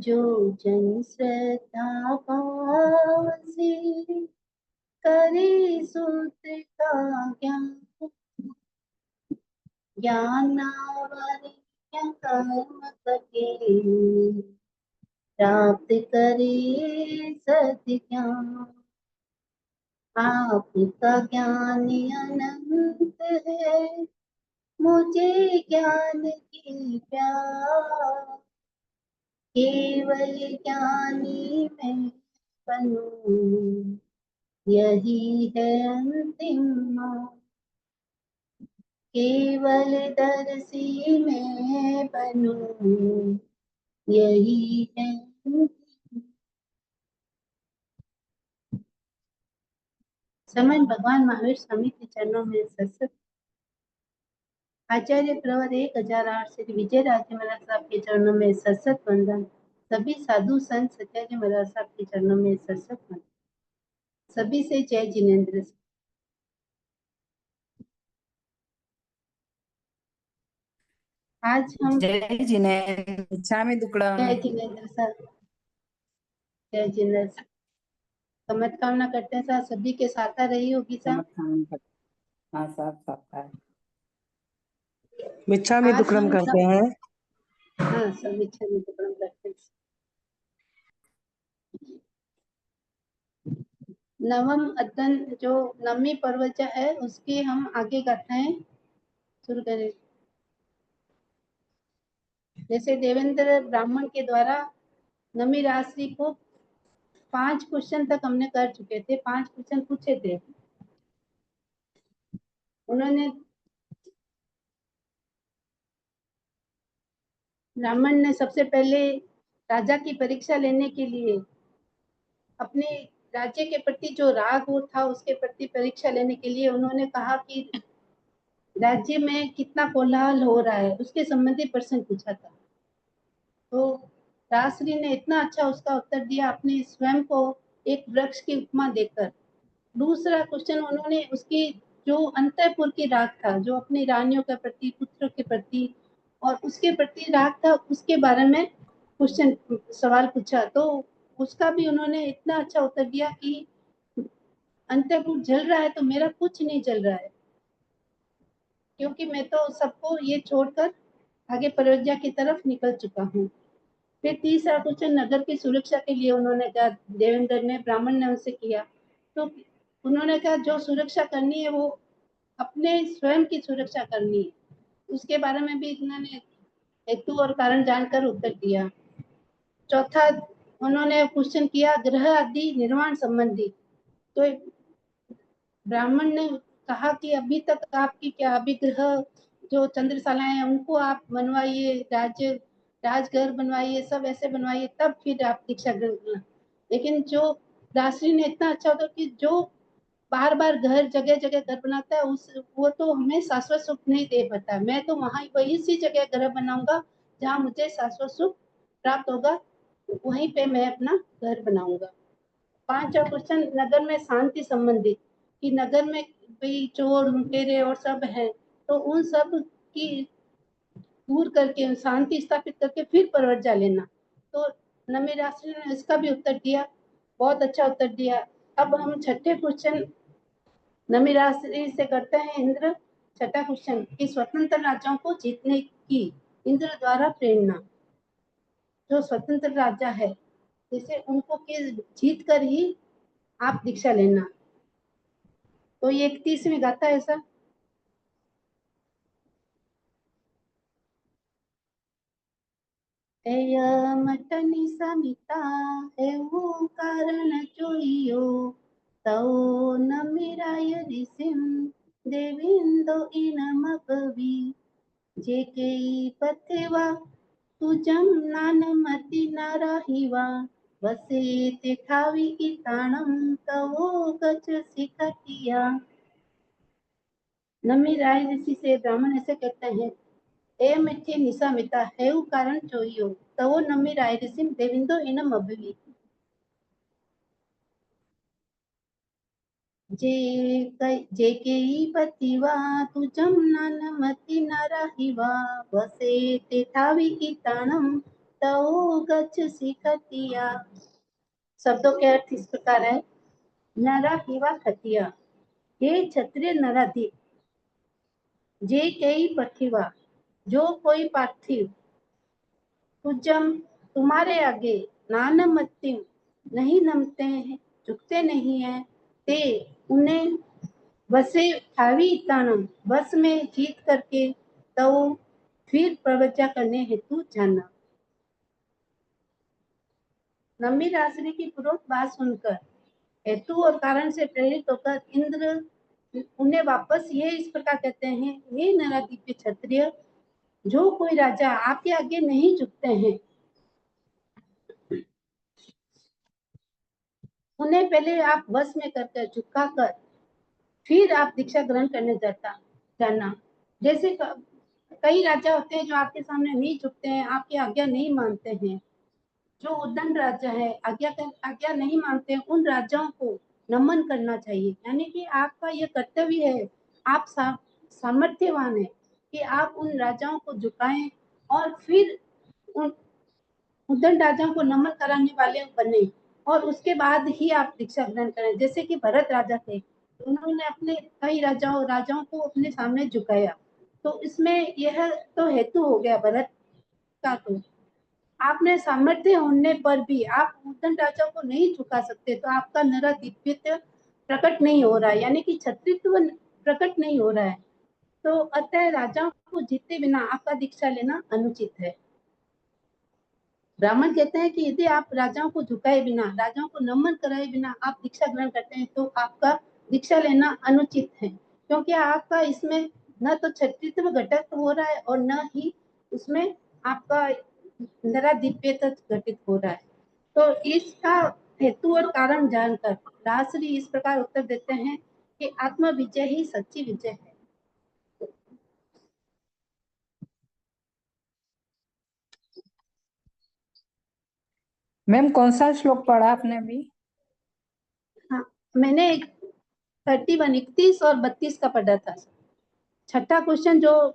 जो जन श्रद्धा भाव से करे सूत्र का ज्ञान, ज्ञानावरिय कर्म कटे प्राप्त करे सत्य ज्ञान। आपका ज्ञान अनंत है, मुझे ज्ञान की प्यास, केवल ज्ञानी मैं बनूं, यही है अंतिम मान। केवल दर्शी मैं बनूं, यही है समय। भगवान महावीर स्वामी के चरणों में सत्संग। आचार्य प्रवर 1008 श्री विजय राजे महाराज साहब के चरणों में सत्संग वंदन। सभी साधु संत सत्याजी महाराज साहब के चरणों में सत्संग वंदन। सभी से जय जिनेन्द्र। आज हम जय जिनेन्द्र स्वामी दुक्कड़म। जय जिनेन्द्र सर, जय जिनेन्द्र सर। समझ कामना करते हैं सर, सभी के साथ रही होगी सर। हाँ साहब सबका है। मिच्छा में दुक्कड़म करते हैं। हाँ सब मिच्छा में दुक्कड़म करते हैं। नवम अध्ययन जो नवमी प्रवचन है उसकी हम आगे कथाएं शुरू करें। जैसे देवेंद्र ब्राह्मण के द्वारा नवमी राशि को 5 क्वेश्चन तक हमने कर चुके थे, 5 क्वेश्चन पूछे थे उन्होंने। ब्राह्मण ने सबसे पहले राजा की परीक्षा लेने के लिए अपने राज्य के प्रति जो राग वो था उसके प्रति परीक्षा लेने के लिए उन्होंने कहा कि राज्य में कितना कोलाहल हो रहा है उसके संबंधी प्रश्न पूछा था। तो राजश्री ने इतना अच्छा उसका उत्तर दिया अपने स्वयं को एक वृक्ष की उपमा देकर। दूसरा क्वेश्चन उन्होंने उसकी जो अंतःपुर की राग था, जो अपनी रानियों के प्रति, पुत्रों के प्रति और उसके प्रति राग था, उसके बारे में क्वेश्चन सवाल पूछा। तो उसका भी उन्होंने इतना अच्छा उत्तर दिया कि अंतःपुर जल रहा है तो मेरा कुछ नहीं जल रहा है, क्योंकि मैं तो सबको ये छोड़कर आगे परियोजना की तरफ निकल चुका हूँ। फिर तीसरा क्वेश्चन नगर की सुरक्षा के लिए उन्होंने कहा, देवेंद्र ने ब्राह्मण ने उनसे किया। तो उन्होंने कहा जो सुरक्षा करनी है वो अपने स्वयं की सुरक्षा करनी है, उसके बारे में भी इन्होंने हेतु और कारण जानकर उत्तर दिया। चौथा उन्होंने क्वेश्चन किया ग्रह आदि निर्माण संबंधी। तो ब्राह्मण ने कहा कि अभी तक आपकी क्या अभिग्रह जो चंद्रशालाएं हैं उनको आप बनवाइए, राजघर बनवाइए, सब ऐसे बनवाइए, तब फिर आप दीक्षा ग्रहण करना। लेकिन जो दासरी ने इतना अच्छा होता कि जो बार बार घर जगह जगह घर बनाता है उस वो तो हमें शाश्वत सुख नहीं दे पाता। मैं तो वहां वही सी जगह घर बनाऊंगा जहाँ मुझे शाश्वत सुख प्राप्त होगा, वहीं पे मैं अपना घर बनाऊंगा। 5वां क्वेश्चन नगर में शांति संबंधी, कि नगर में भाई चोर लुटेरे और सब है, तो उन सब की दूर करके शांति स्थापित करके फिर परिवर्जा लेना। तो नमी राशि ने इसका भी उत्तर दिया, बहुत अच्छा उत्तर दिया। अब हम छठे क्वेश्चन नमी राशि से करते हैं। इंद्र, छठा क्वेश्चन कि स्वतंत्र राज्यों को जीतने की इंद्र द्वारा प्रेरणा। जो स्वतंत्र राजा है जैसे उनको जीत कर ही आप दीक्षा लेना। तो ये 31वीं गाथा है ऐसा। मटनी समिता है वो कारण चोइयो, तौ न मिराय ऋषिम देविंदो इनम कवि, जे के पथवा तुजम नानमति नाराहिवा, वसे ते ठावी इताणम तवो गच सिखटिया। नमी राय ऋषि से ब्राह्मण ऐसे कहते हैं, ए मिठे निशा मिता है कारण चोइयो, तवो नमी राय ऋषि देविंदो इनम अभवी, जे के पतिवा तुजम नानमति नाराहिवा, वसे ते ठावी इताणम तऊ गच सीखतिया। शब्दों के अर्थ इस प्रकार है। नरा किवा खतिया, हे क्षत्रिय नराधिप, जे कई पथिवा, जो कोई पार्थिव, पूजम तुम्हारे आगे, नानमतिम नहीं नमते हैं, झुकते नहीं है, ते उन्हें वसे ठावी तानम बस में जीत करके, तो फिर प्रवचा करने हेतु जाना। नम्मी राशि की पूर्वक बात सुनकर हेतु और कारण से प्रेरित होकर इंद्र उन्हें वापस ये इस प्रकार कहते हैं, हे नराधिप क्षत्रिय, जो कोई राजा आपके आगे नहीं झुकते हैं, उन्हें पहले आप वश में करके झुका कर फिर आप दीक्षा ग्रहण करने जाना। जैसे कई राजा होते हैं जो आपके सामने नहीं झुकते हैं, आपकी आज्ञा नहीं मानते हैं। जो उद्दंड राजा है, आज्ञा नहीं मानते हैं, उन राजाओं को नमन करना चाहिए। यानी कि आपका यह कर्तव्य है, आप सामर्थ्यवान है कि आप उन राजाओं को झुकाएं और फिर उन उद्दंड राजाओं को नमन कराने वाले बने, और उसके बाद ही आप दीक्षा ग्रहण करें। जैसे कि भरत राजा थे, उन्होंने अपने कई राजाओं को अपने सामने झुकाया, तो इसमें यह तो हेतु हो गया भरत का। तो आपने सामर्थ्य होने पर भी आप उद्दंड राजा को नहीं झुका सकते, तो आपका नराधिपत्य प्रकट नहीं हो रहा है, यानी कि क्षत्रित्व प्रकट नहीं हो रहा है। तो अतः राजाओं को जीते बिना आपका दीक्षा लेना अनुचित है। ब्राह्मण कहते हैं कि यदि आप राजाओं को झुकाए बिना, राजाओं को नमन कराए बिना आप दीक्षा ग्रहण करते हैं, तो आपका दीक्षा लेना अनुचित है, क्योंकि आपका इसमें न तो क्षत्रित्व घटक हो रहा है और न ही उसमें आपका नराधिपत्य घटित हो रहा है। तो इसका हेतु और कारण जानकर राजश्री इस प्रकार उत्तर देते हैं कि आत्म विजय ही सच्ची विजय है। मैम कौन सा श्लोक पढ़ा आपने अभी? हाँ, मैंने 31, 31 और 32 का पढ़ा था। छठा क्वेश्चन जो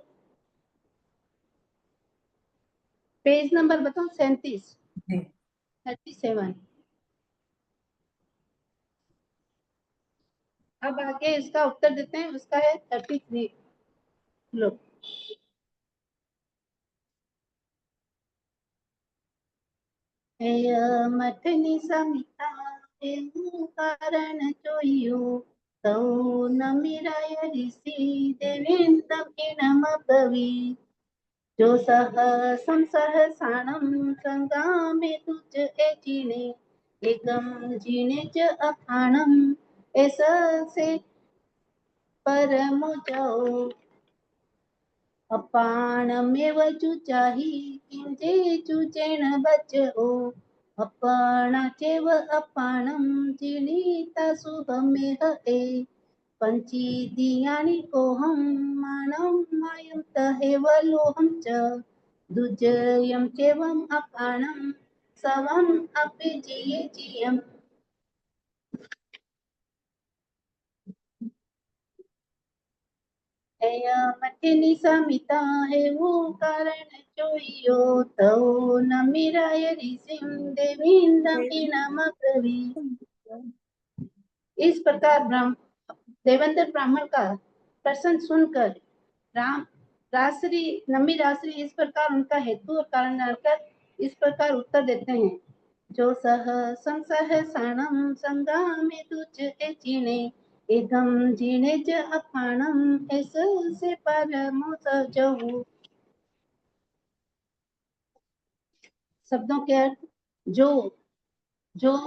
पेज नंबर बताओ, 37, 37। अब आगे इसका उत्तर देते हैं, उसका है 33। लो, मथनी समिता कारण चोइयो, तौ नमिराय ऋषि देवेन्द्र इनम कवि, जो सहसाणम संगामे तुझ एचिने, एकम जीने च अखाणम ऐसा से परम जाओ, अपाणमेव चुचाहि किंचे चुचेण बचो, अपाणाचेव अपाणं जीणीता सुगमेह ए, पंची दियानि कोहम मानं मायं तहेव लोहं च, दुजयं चेवम् अपाणं सवम् अपि जिये जियम्। मठनी समिता है वो कारण चोइयो, तो नमिराय ऋषिम देवींद्रम इनम कवि। इस प्रकार देवेंद्र ब्राह्मण का प्रश्न सुनकर राम राश्री नम्मी राश्री इस प्रकार उनका हेतु और कारण जानकर इस प्रकार उत्तर देते हैं, जो सह संसह साणम संगामे तुझ एचिने, एकम जीने च अपाणम ऐसे से परमो सजहु। शब्दों के अर्थ। जो जो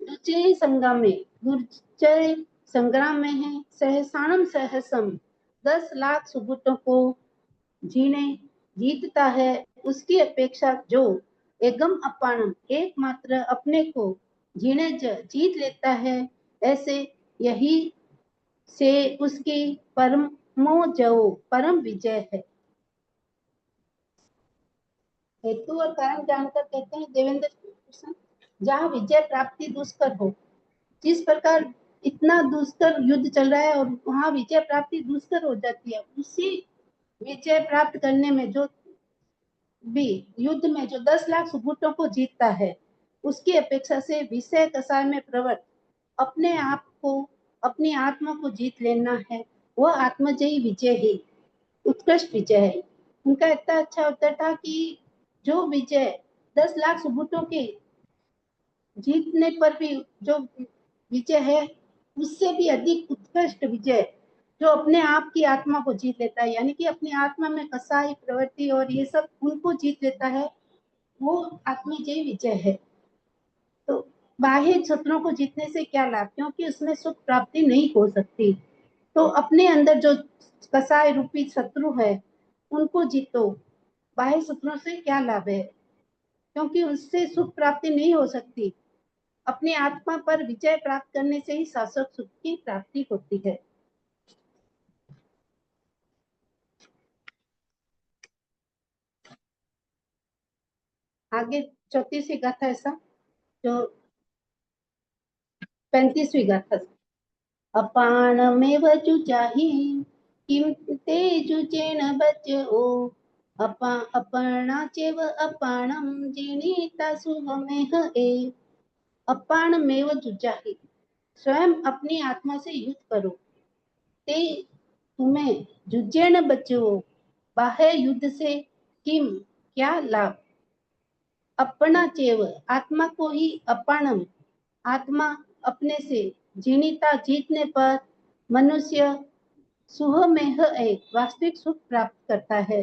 दुर्जय संग्राम में, दुर्जय संग्राम में है, सहसाणम सहसम 10 लाख सुबुतों को जीने जीतता है, उसकी अपेक्षा जो एकम अपाणम एकमात्र अपने को जीने जीत लेता है, ऐसे यही से उसकी परमो जयो परम विजय है। हेतु और कारण जानकर कहते हैं देवेंद्र कृष्ण, जहाँ विजय प्राप्ति दुष्कर हो, जिस प्रकार इतना दुष्कर युद्ध चल रहा है और वहां विजय प्राप्ति दुष्कर हो जाती है, उसी विजय प्राप्त करने में जो बी, युद्ध में जो 10 लाख सुबुटों को जीतता है उसकी अपेक्षा से विषय कसाय में प्रवृत्त अपने आप को, अपनी आत्मा को जीत लेना है, वह आत्मजयी विजय ही उत्कृष्ट विजय है। उनका इतना अच्छा उत्तर था कि जो विजय 10 लाख सुबुटों के जीतने पर भी जो विजय है उससे भी अधिक उत्कृष्ट विजय जो अपने आप की आत्मा को जीत लेता है, यानी कि अपनी आत्मा में कसाई प्रवृत्ति और ये सब उनको जीत लेता है, वो आत्मजयी विजय है। तो बाह्य शत्रुओं को जीतने से क्या लाभ, क्योंकि उसमें सुख प्राप्ति नहीं हो सकती। तो अपने अंदर जो कसाय रूपी शत्रु है उनको जीतो। बाह्य शत्रुओं से क्या लाभ है, क्योंकि उससे सुख प्राप्ति नहीं हो सकती। अपनी आत्मा पर विजय प्राप्त करने से ही शाश्वत सुख की प्राप्ति होती है। आगे 34वीं गाथा ऐसा जो 35वीं गाथा, अपाणमेव जुजाहि किं ते जुजेन बचो अपर्णाचेव अपाणं जिनीता सुहमेह ए। अपाणमेव जुजाहि, स्वयं अपनी आत्मा से युद्ध करो, ते तुम्हें जुजेन बचो, बाह्य युद्ध से किम क्या लाभ, अपना चेव आत्मा को ही अपाणम आत्मा अपने से जीनिता जीतने पर मनुष्य सुह में एक वास्तविक सुख प्राप्त करता है।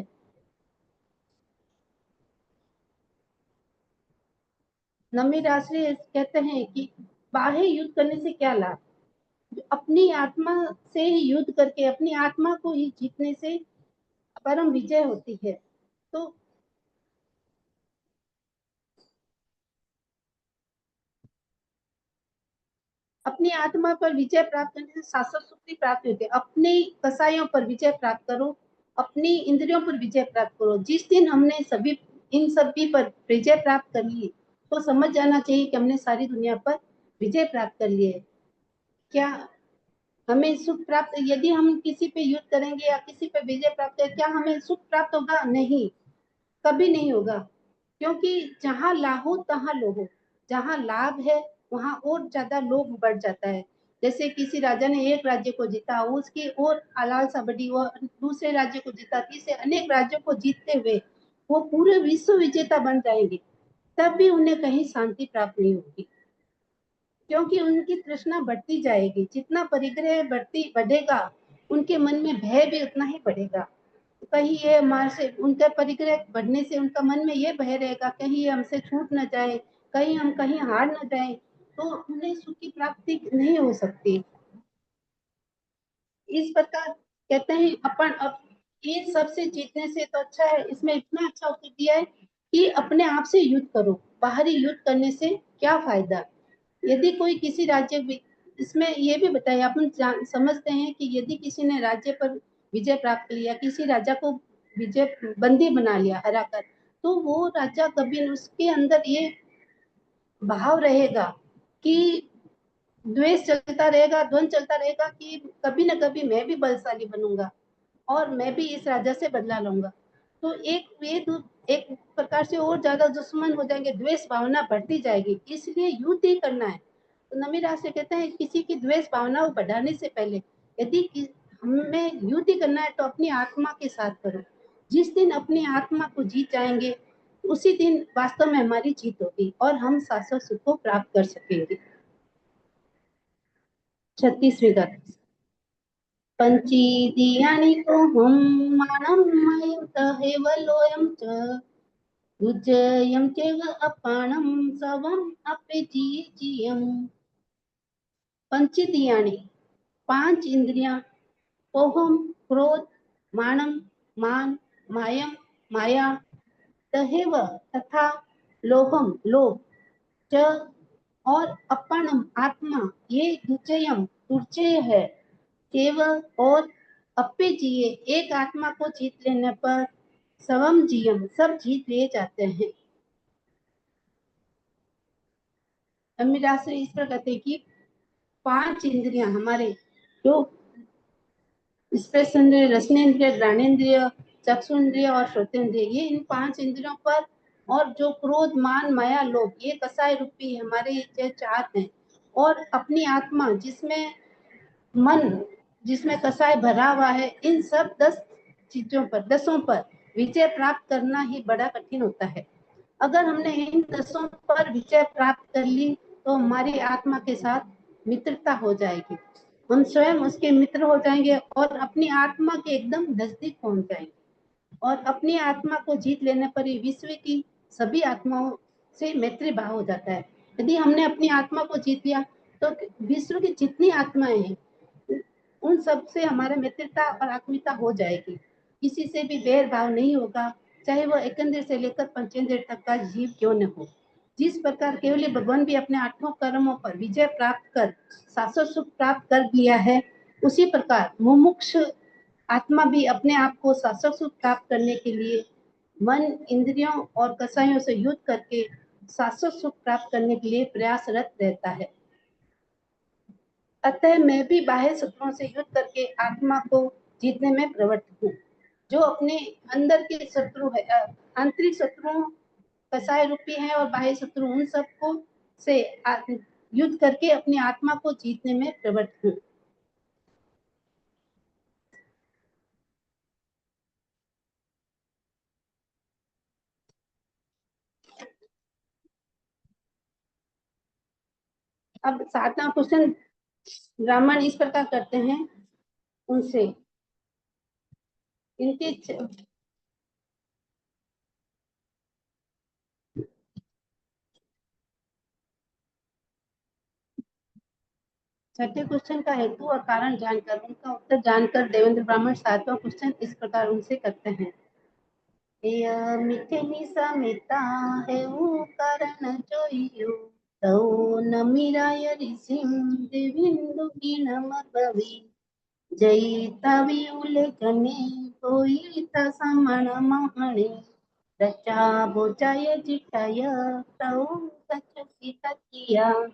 नमीर आश्रय कहते हैं कि बाह्य युद्ध करने से क्या लाभ, अपनी आत्मा से ही युद्ध करके अपनी आत्मा को ही जीतने से परम विजय होती है। तो अपनी आत्मा पर विजय प्राप्त करने से शाश्वत सुख की प्राप्ति होती है। अपने कसायों पर विजय प्राप्त करो, अपनी इंद्रियों पर विजय प्राप्त करो। जिस दिन हमने सभी इन सभी पर विजय प्राप्त कर ली तो समझ जाना चाहिए कि हमने सारी दुनिया पर विजय प्राप्त कर लिए। क्या हमें सुख प्राप्त, यदि हम किसी पे युद्ध करेंगे या किसी पे विजय प्राप्त करें, क्या हमें सुख प्राप्त होगा? नहीं, कभी नहीं होगा। क्योंकि जहां लाहो तहां लोहो, जहां लाभ है वहां और ज्यादा लोभ बढ़ जाता है। जैसे किसी राजा ने एक राज्य को जीता, उसकी और लालसा बढ़ी, वो दूसरे राज्य को जीता, तीसरे अनेक राज्यों को जीतते हुए वो पूरे विश्व विजेता बन जाएंगे, तब भी उन्हें कहीं शांति प्राप्त नहीं होगी, क्योंकि उनकी तृष्णा बढ़ती जाएगी। जितना परिग्रह बढ़ेगा उनके मन में भय भी उतना ही बढ़ेगा। कहीं ये हमारे से उनका परिग्रह बढ़ने से उनका मन में ये भय रहेगा कहीं ये हमसे छूट न जाए, कहीं हम कहीं हार न जाए, तो उन्हें सुख की प्राप्ति नहीं हो सकती। इस प्रकार कहते हैं अपन अब इन सबसे जीतने से तो अच्छा है, इसमें इतना अच्छा उत्तर दिया है कि अपने आप से युद्ध करो। बाहरी युद्ध करने से क्या फायदा, यदि कोई किसी राज्य, इसमें ये भी बताया अपन समझते हैं कि यदि किसी ने राज्य पर विजय प्राप्त किया, किसी राजा को विजय बंदी बना लिया हराकर, तो वो राजा कभी उसके अंदर ये भाव रहेगा कि द्वेष चलता रहेगा, द्वंद चलता रहेगा कि कभी ना कभी मैं भी बलशाली बनूंगा और मैं भी इस राजा से बदला लूंगा। तो एक प्रकार से और ज्यादा दुश्मन हो जाएंगे, द्वेष भावना बढ़ती जाएगी, इसलिए युद्ध ही करना है। तो नमीरा से कहते हैं किसी की द्वेष भावना को बढ़ाने से पहले यदि हमें युद्ध ही करना है तो अपनी आत्मा के साथ करो। जिस दिन अपनी आत्मा को जीत जाएंगे उसी दिन वास्तव में हमारी जीत होगी और हम शाश्वत सुख को प्राप्त कर सकेंगे। 36वीं गाथा, पंचीदियानि तोहं मानमयं तहेवलोऽयं च उज्जयं चैव अपाणं सवम् अपेजियम्। पंचीदियानि, 5 इंद्रियां, तोहम क्रोध, मानम मान, मायम माया, तहेव तथा, लोभम लोभ, च और अपनम आत्मा, ये दुचयम दुर्चय है, केवल और अपे जिए एक आत्मा को जीत लेने पर सवम जीयम सब जीत लिए जाते हैं। अमीराश्री इस पर कहते हैं कि 5 इंद्रियां हमारे जो स्पर्शेंद्रिय, रसनेन्द्रिय, घ्राणेन्द्रिय चक्षुन्द्रिय और श्रोतेंद्रिय, ये इन 5 इंद्रियों पर, और जो क्रोध मान माया लोभ, ये कसाय रूपी हमारे ये 4 हैं, और अपनी आत्मा जिसमें मन, जिसमें कसाय भरा हुआ है, इन सब 10 चीजों पर, 10 पर विजय प्राप्त करना ही बड़ा कठिन होता है। अगर हमने इन 10 पर विजय प्राप्त कर ली तो हमारी आत्मा के साथ मित्रता हो जाएगी, हम स्वयं उसके मित्र हो जाएंगे और अपनी आत्मा के एकदम नजदीक पहुंच जाएंगे, और अपनी आत्मा को जीत लेने पर ही विश्व की सभी आत्माओं से मैत्री भाव हो जाता है। यदि हमने अपनी आत्मा को जीत लिया तो विश्व की जितनी आत्माएं हैं उन सब से हमारा मित्रता और आत्मीयता हो जाएगी, किसी से भी बैर भाव नहीं होगा, चाहे वो एकेंद्र से लेकर पंचेंद्र तक का जीव क्यों न हो। जिस प्रकार केवल भगवान भी अपने 8 कर्मों पर विजय प्राप्त कर शाश्वत सुख प्राप्त कर लिया है, उसी प्रकार मुमुक्ष आत्मा भी अपने आप को शाश्वत सुख प्राप्त करने के लिए मन, इंद्रियों और कसायों से युद्ध करके शाश्वत सुख प्राप्त करने के लिए प्रयासरत रहता है। अतः मैं भी बाह्य शत्रुओं से युद्ध करके आत्मा को जीतने में प्रवृत्त हूँ। जो अपने अंदर के शत्रु है, आंतरिक शत्रुओं कसाय रूपी है और बाह्य शत्रु, उन सबको से युद्ध करके अपनी आत्मा को जीतने में प्रवृत्त हूँ। अब 7वां क्वेश्चन ब्राह्मण इस प्रकार करते हैं उनसे, इनके छठे क्वेश्चन का हेतु और कारण जानकर उनका उत्तर जानकर देवेंद्र ब्राह्मण 7वां क्वेश्चन इस प्रकार उनसे करते हैं। मीठे निशा मिता है वो कारण जोइयो, तो नमिराय ऋषिम देविंदु कीनम भवी, जयिता उल्लेखने होईता समण महणे, रचा बोचाय जिठाय तौ सचसी तकिया।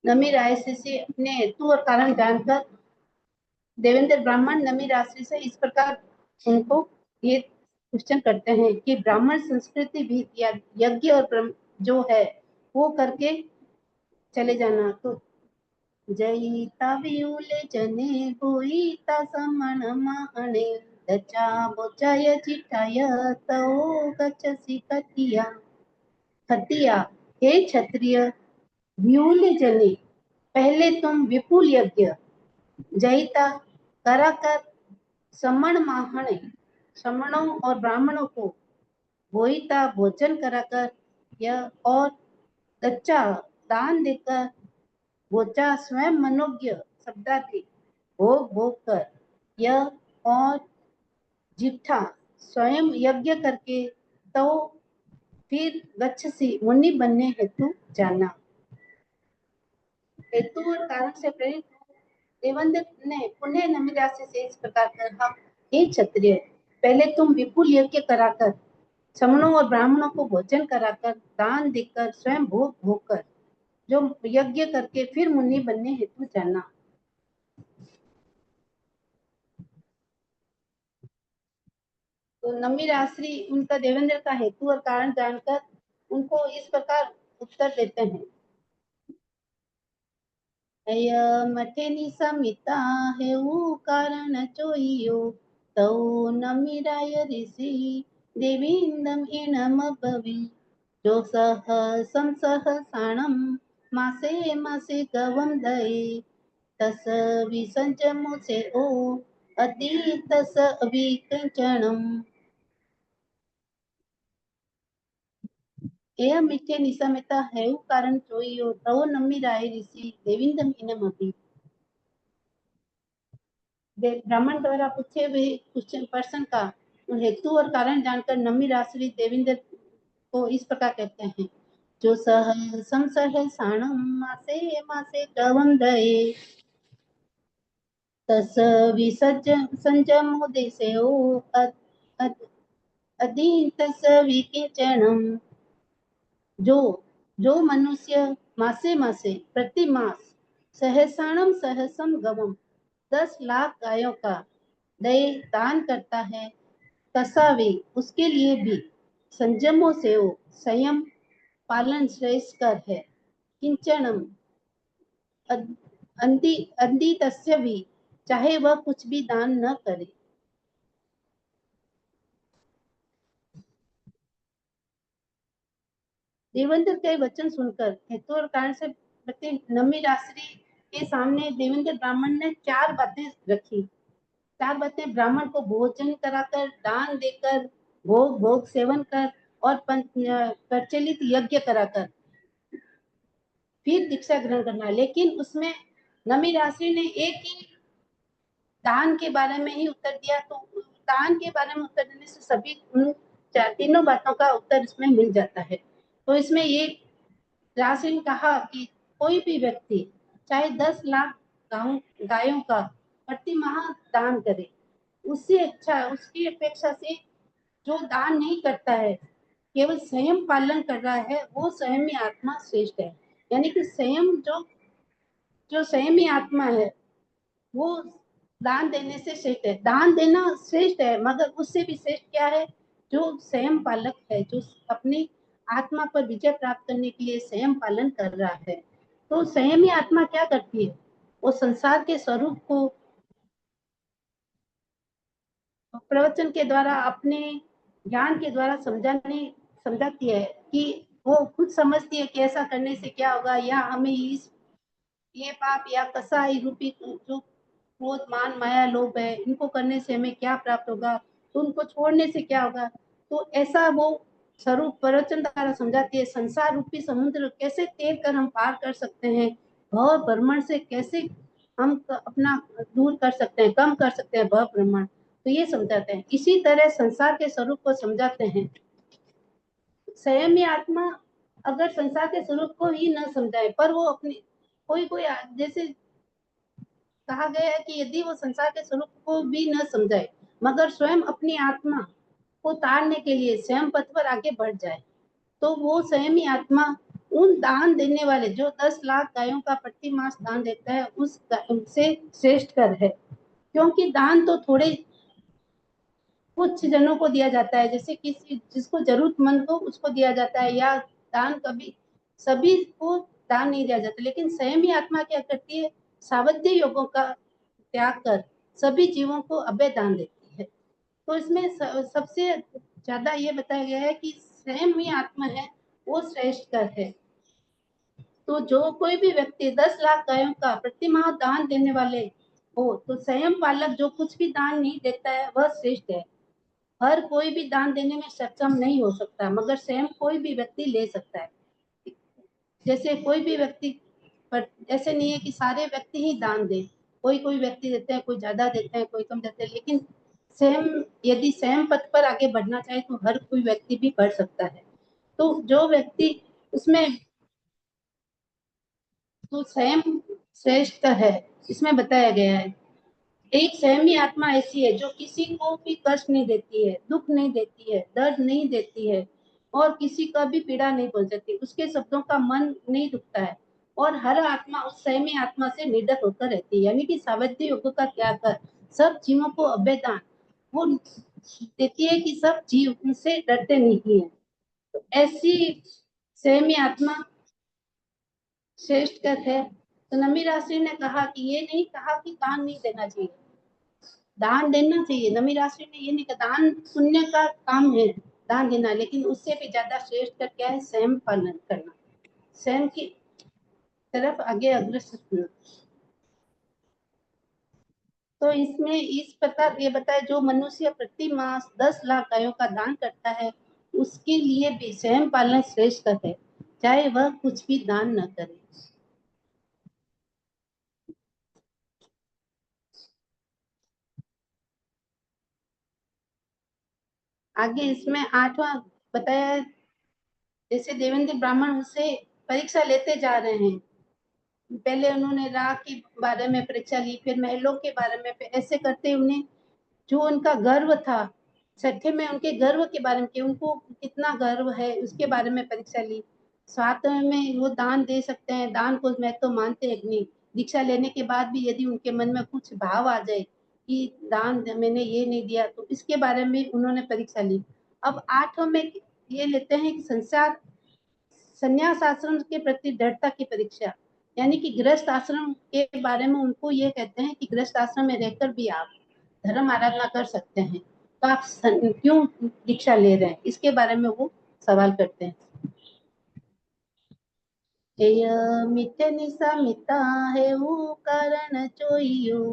नमी राशि से अपने हेतु और कारण जानकर देवेंद्र ब्राह्मण नमी राशि से इस प्रकार उनको ये क्वेश्चन करते हैं कि ब्राह्मण संस्कृति भी यज्ञ और जो है वो करके चले जाना, तो जयिता विउले जने बोईता समण महणे, दचा बोचाय चिठाय तो गच्छसि कतिया। खतिया, हे क्षत्रिय व्यूल जने, पहले तुम विपुल यज्ञ, जयिता कराकर, समण माहणे समणों और ब्राह्मणों को, भोईता भोजन कराकर, यह और दच्चा दान देकर, भोचा स्वयं मनोज्ञ शब्दार्थी भोग भोग कर, यह और जिठा स्वयं यज्ञ करके, तो फिर गच्छसि मुनि बनने हेतु जाना। हेतु और कारण से प्रेरित देवेंद्र ने पुनः नमी राशि से इस प्रकार कहा, हे क्षत्रिय, पहले तुम विपुल यज्ञ कराकर, समणों और ब्राह्मणों को भोजन कराकर, दान देकर, स्वयं भोग भोग कर, जो यज्ञ करके फिर मुनि बनने हेतु जाना। तो नमी राशि उनका देवेंद्र का हेतु और कारण जानकर उनको इस प्रकार उत्तर देते हैं। मठे निसमिता है वो कारण चोइयो, तो नमिराय ऋषि देवींदम इणम भवी, जो सहसाणम मासे मासे गवम दये, तस विसंजमो से ओ अति तस अभिकंचनम। यह मीठे निसमिता है कारण चोइयो, तो नमिराय ऋषि देवींदम इणम अभी। ब्राह्मण द्वारा पूछे हुए क्वेश्चन प्रश्न का हेतु और कारण जानकर नमी राशि देवेंद्र को इस प्रकार कहते हैं, जो सहसाणम मासे मासे कवम दये, तस विसर्ज संजम देशो अधीन तस विकिंचनम। जो जो मनुष्य मासे मासे प्रति मास सहसाणम सहसम गवम 10 लाख गायों का दान करता है तसा वे उसके लिए भी संयमों से वो संयम पालन श्रेष्ठ कर है। किंचनम अंधी अंधी तस्य भी, चाहे वह कुछ भी दान न करे। देवेंद्र के वचन सुनकर हेतु और कारण से प्रति नमी राशि के सामने देवेंद्र ब्राह्मण ने चार बातें रखी। चार बातें ब्राह्मण को भोजन कराकर, दान देकर, भोग भोग सेवन कर और प्रचलित यज्ञ कराकर फिर दीक्षा ग्रहण करना। लेकिन उसमें नमी राशि ने एक ही दान के बारे में ही उत्तर दिया, तो दान के बारे में उत्तर देने से सभी तीनों बातों का उत्तर इसमें मिल जाता है। तो इसमें ये राशि ने कहा कि कोई भी व्यक्ति चाहे 10 लाख गायों का प्रति माह दान करे, उससे अच्छा, उसकी अपेक्षा से जो दान नहीं करता है, केवल संयम पालन कर रहा है, वो संयमी आत्मा श्रेष्ठ है। यानी कि संयम जो संयमी आत्मा है वो दान देने से श्रेष्ठ है। दान देना श्रेष्ठ है, मगर उससे भी श्रेष्ठ क्या है, जो संयम पालक है, जो अपनी आत्मा पर विजय प्राप्त करने के लिए संयम पालन कर रहा है। तो संयमी आत्मा क्या करती है, वो संसार के स्वरूप को प्रवचन के द्वारा, अपने ज्ञान के द्वारा समझाती है कि वो खुद समझती है कि ऐसा करने से क्या होगा, या हमें ये पाप या कसाई रूपी जो क्रोध मान माया लोभ है, इनको करने से हमें क्या प्राप्त होगा, तो उनको छोड़ने से क्या होगा। तो ऐसा वो स्वरूप प्रवचन द्वारा समझाती है। संसार रूपी समुद्र कैसे तैर कर हम पार कर सकते हैं, भव भ्रमण से कैसे हम अपना दूर कर सकते हैं, कम कर सकते हैं भव भ्रमण, तो ये समझाते हैं। इसी तरह संसार के स्वरूप को समझाते हैं। संयमी आत्मा अगर संसार के स्वरूप को ही न समझाए, पर वो अपनी कोई जैसे कहा गया है कि यदि वो संसार के स्वरूप को भी न समझाए, मगर स्वयं अपनी आत्मा को तारने के लिए स्वयं पथ पर आगे बढ़ जाए, तो वो संयमी आत्मा उन दान देने वाले जो 10 लाख गायों का प्रति मास दान देता है उससे श्रेष्ठ कर है। क्योंकि दान तो थोड़े कुछ जनों को दिया जाता है, जैसे किसी जिसको जरूरतमंद हो उसको दिया जाता है, या दान कभी सभी को दान नहीं दिया जाता। लेकिन संयमी आत्मा क्या करती है, सावध्य योगों का त्याग कर सभी जीवों को अभय दान देती है। तो इसमें सबसे ज्यादा ये बताया गया है कि संयमी आत्मा है वो श्रेष्ठ कर है। तो जो कोई भी व्यक्ति 10 लाख गायों का प्रति माह दान देने वाले हो, तो संयम पालक जो कुछ भी दान नहीं देता है वह श्रेष्ठ है। हर कोई भी दान देने में सक्षम नहीं हो सकता, मगर स्वयं कोई भी व्यक्ति ले सकता है। जैसे कोई भी व्यक्ति, पर ऐसे नहीं है कि सारे व्यक्ति ही दान दें, कोई व्यक्ति देते हैं, कोई ज्यादा देते हैं, कोई कम देते हैं। लेकिन स्वयं यदि स्वयं पथ पर आगे बढ़ना चाहे तो हर कोई व्यक्ति भी बढ़ सकता है। तो जो व्यक्ति उसमें, तो स्वयं श्रेष्ठ है इसमें बताया गया है। एक संयमी आत्मा ऐसी है जो किसी को भी कष्ट नहीं देती है, दुख नहीं देती है, दर्द नहीं देती है, और किसी का भी पीड़ा नहीं पहुंचाती, उसके शब्दों का मन नहीं दुखता है, और हर आत्मा उस संयमी आत्मा से निर्डर होकर रहती है। यानी कि सावध्य योग का त्याग कर सब जीवों को अभयदान वो देती है कि सब जीव उनसे डरते नहीं है। तो ऐसी संयमी आत्मा श्रेष्ठ है। तो नमी राशि ने कहा कि ये नहीं कहा कि दान नहीं देना चाहिए, दान देना चाहिए। नमी राशि ने ये नहीं कहा, दान पुण्य का काम है दान देना, लेकिन उससे भी ज्यादा श्रेष्ठ कर क्या है, स्वयं पालन करना, स्वयं की तरफ आगे अग्रसर होना। तो इसमें इस प्रकार ये बताया, जो मनुष्य प्रति मास 10 लाख गायों का दान करता है उसके लिए भी स्वयं पालन श्रेष्ठ है, चाहे वह कुछ भी दान न करे। आगे इसमें 8वां बताया, जैसे देवेंद्र ब्राह्मण उनसे परीक्षा लेते जा रहे हैं। पहले उन्होंने राग के बारे में परीक्षा ली, फिर महलों के बारे में, फिर ऐसे करते उन्हें जो उनका गर्व था, छठे में उनके गर्व के बारे में कि उनको कितना गर्व है उसके बारे में परीक्षा ली। सातवें में वो दान दे सकते हैं, दान को मैं तो मानते हैं नहीं, दीक्षा लेने के बाद भी यदि उनके मन में कुछ भाव आ जाए कि दान मैंने ये नहीं दिया, तो इसके बारे में उन्होंने परीक्षा ली। अब 8 में ये लेते हैं कि संन्यास आश्रम के प्रति दृढ़ता की परीक्षा, यानी कि गृहस्थ आश्रम के बारे में उनको ये कहते हैं कि गृहस्थ आश्रम में रहकर भी आप धर्म आराधना कर सकते हैं, तो आप क्यों दीक्षा ले रहे हैं, इसके बारे में वो सवाल करते हैं। मित्य निशा मिता है वो कारण चोइयो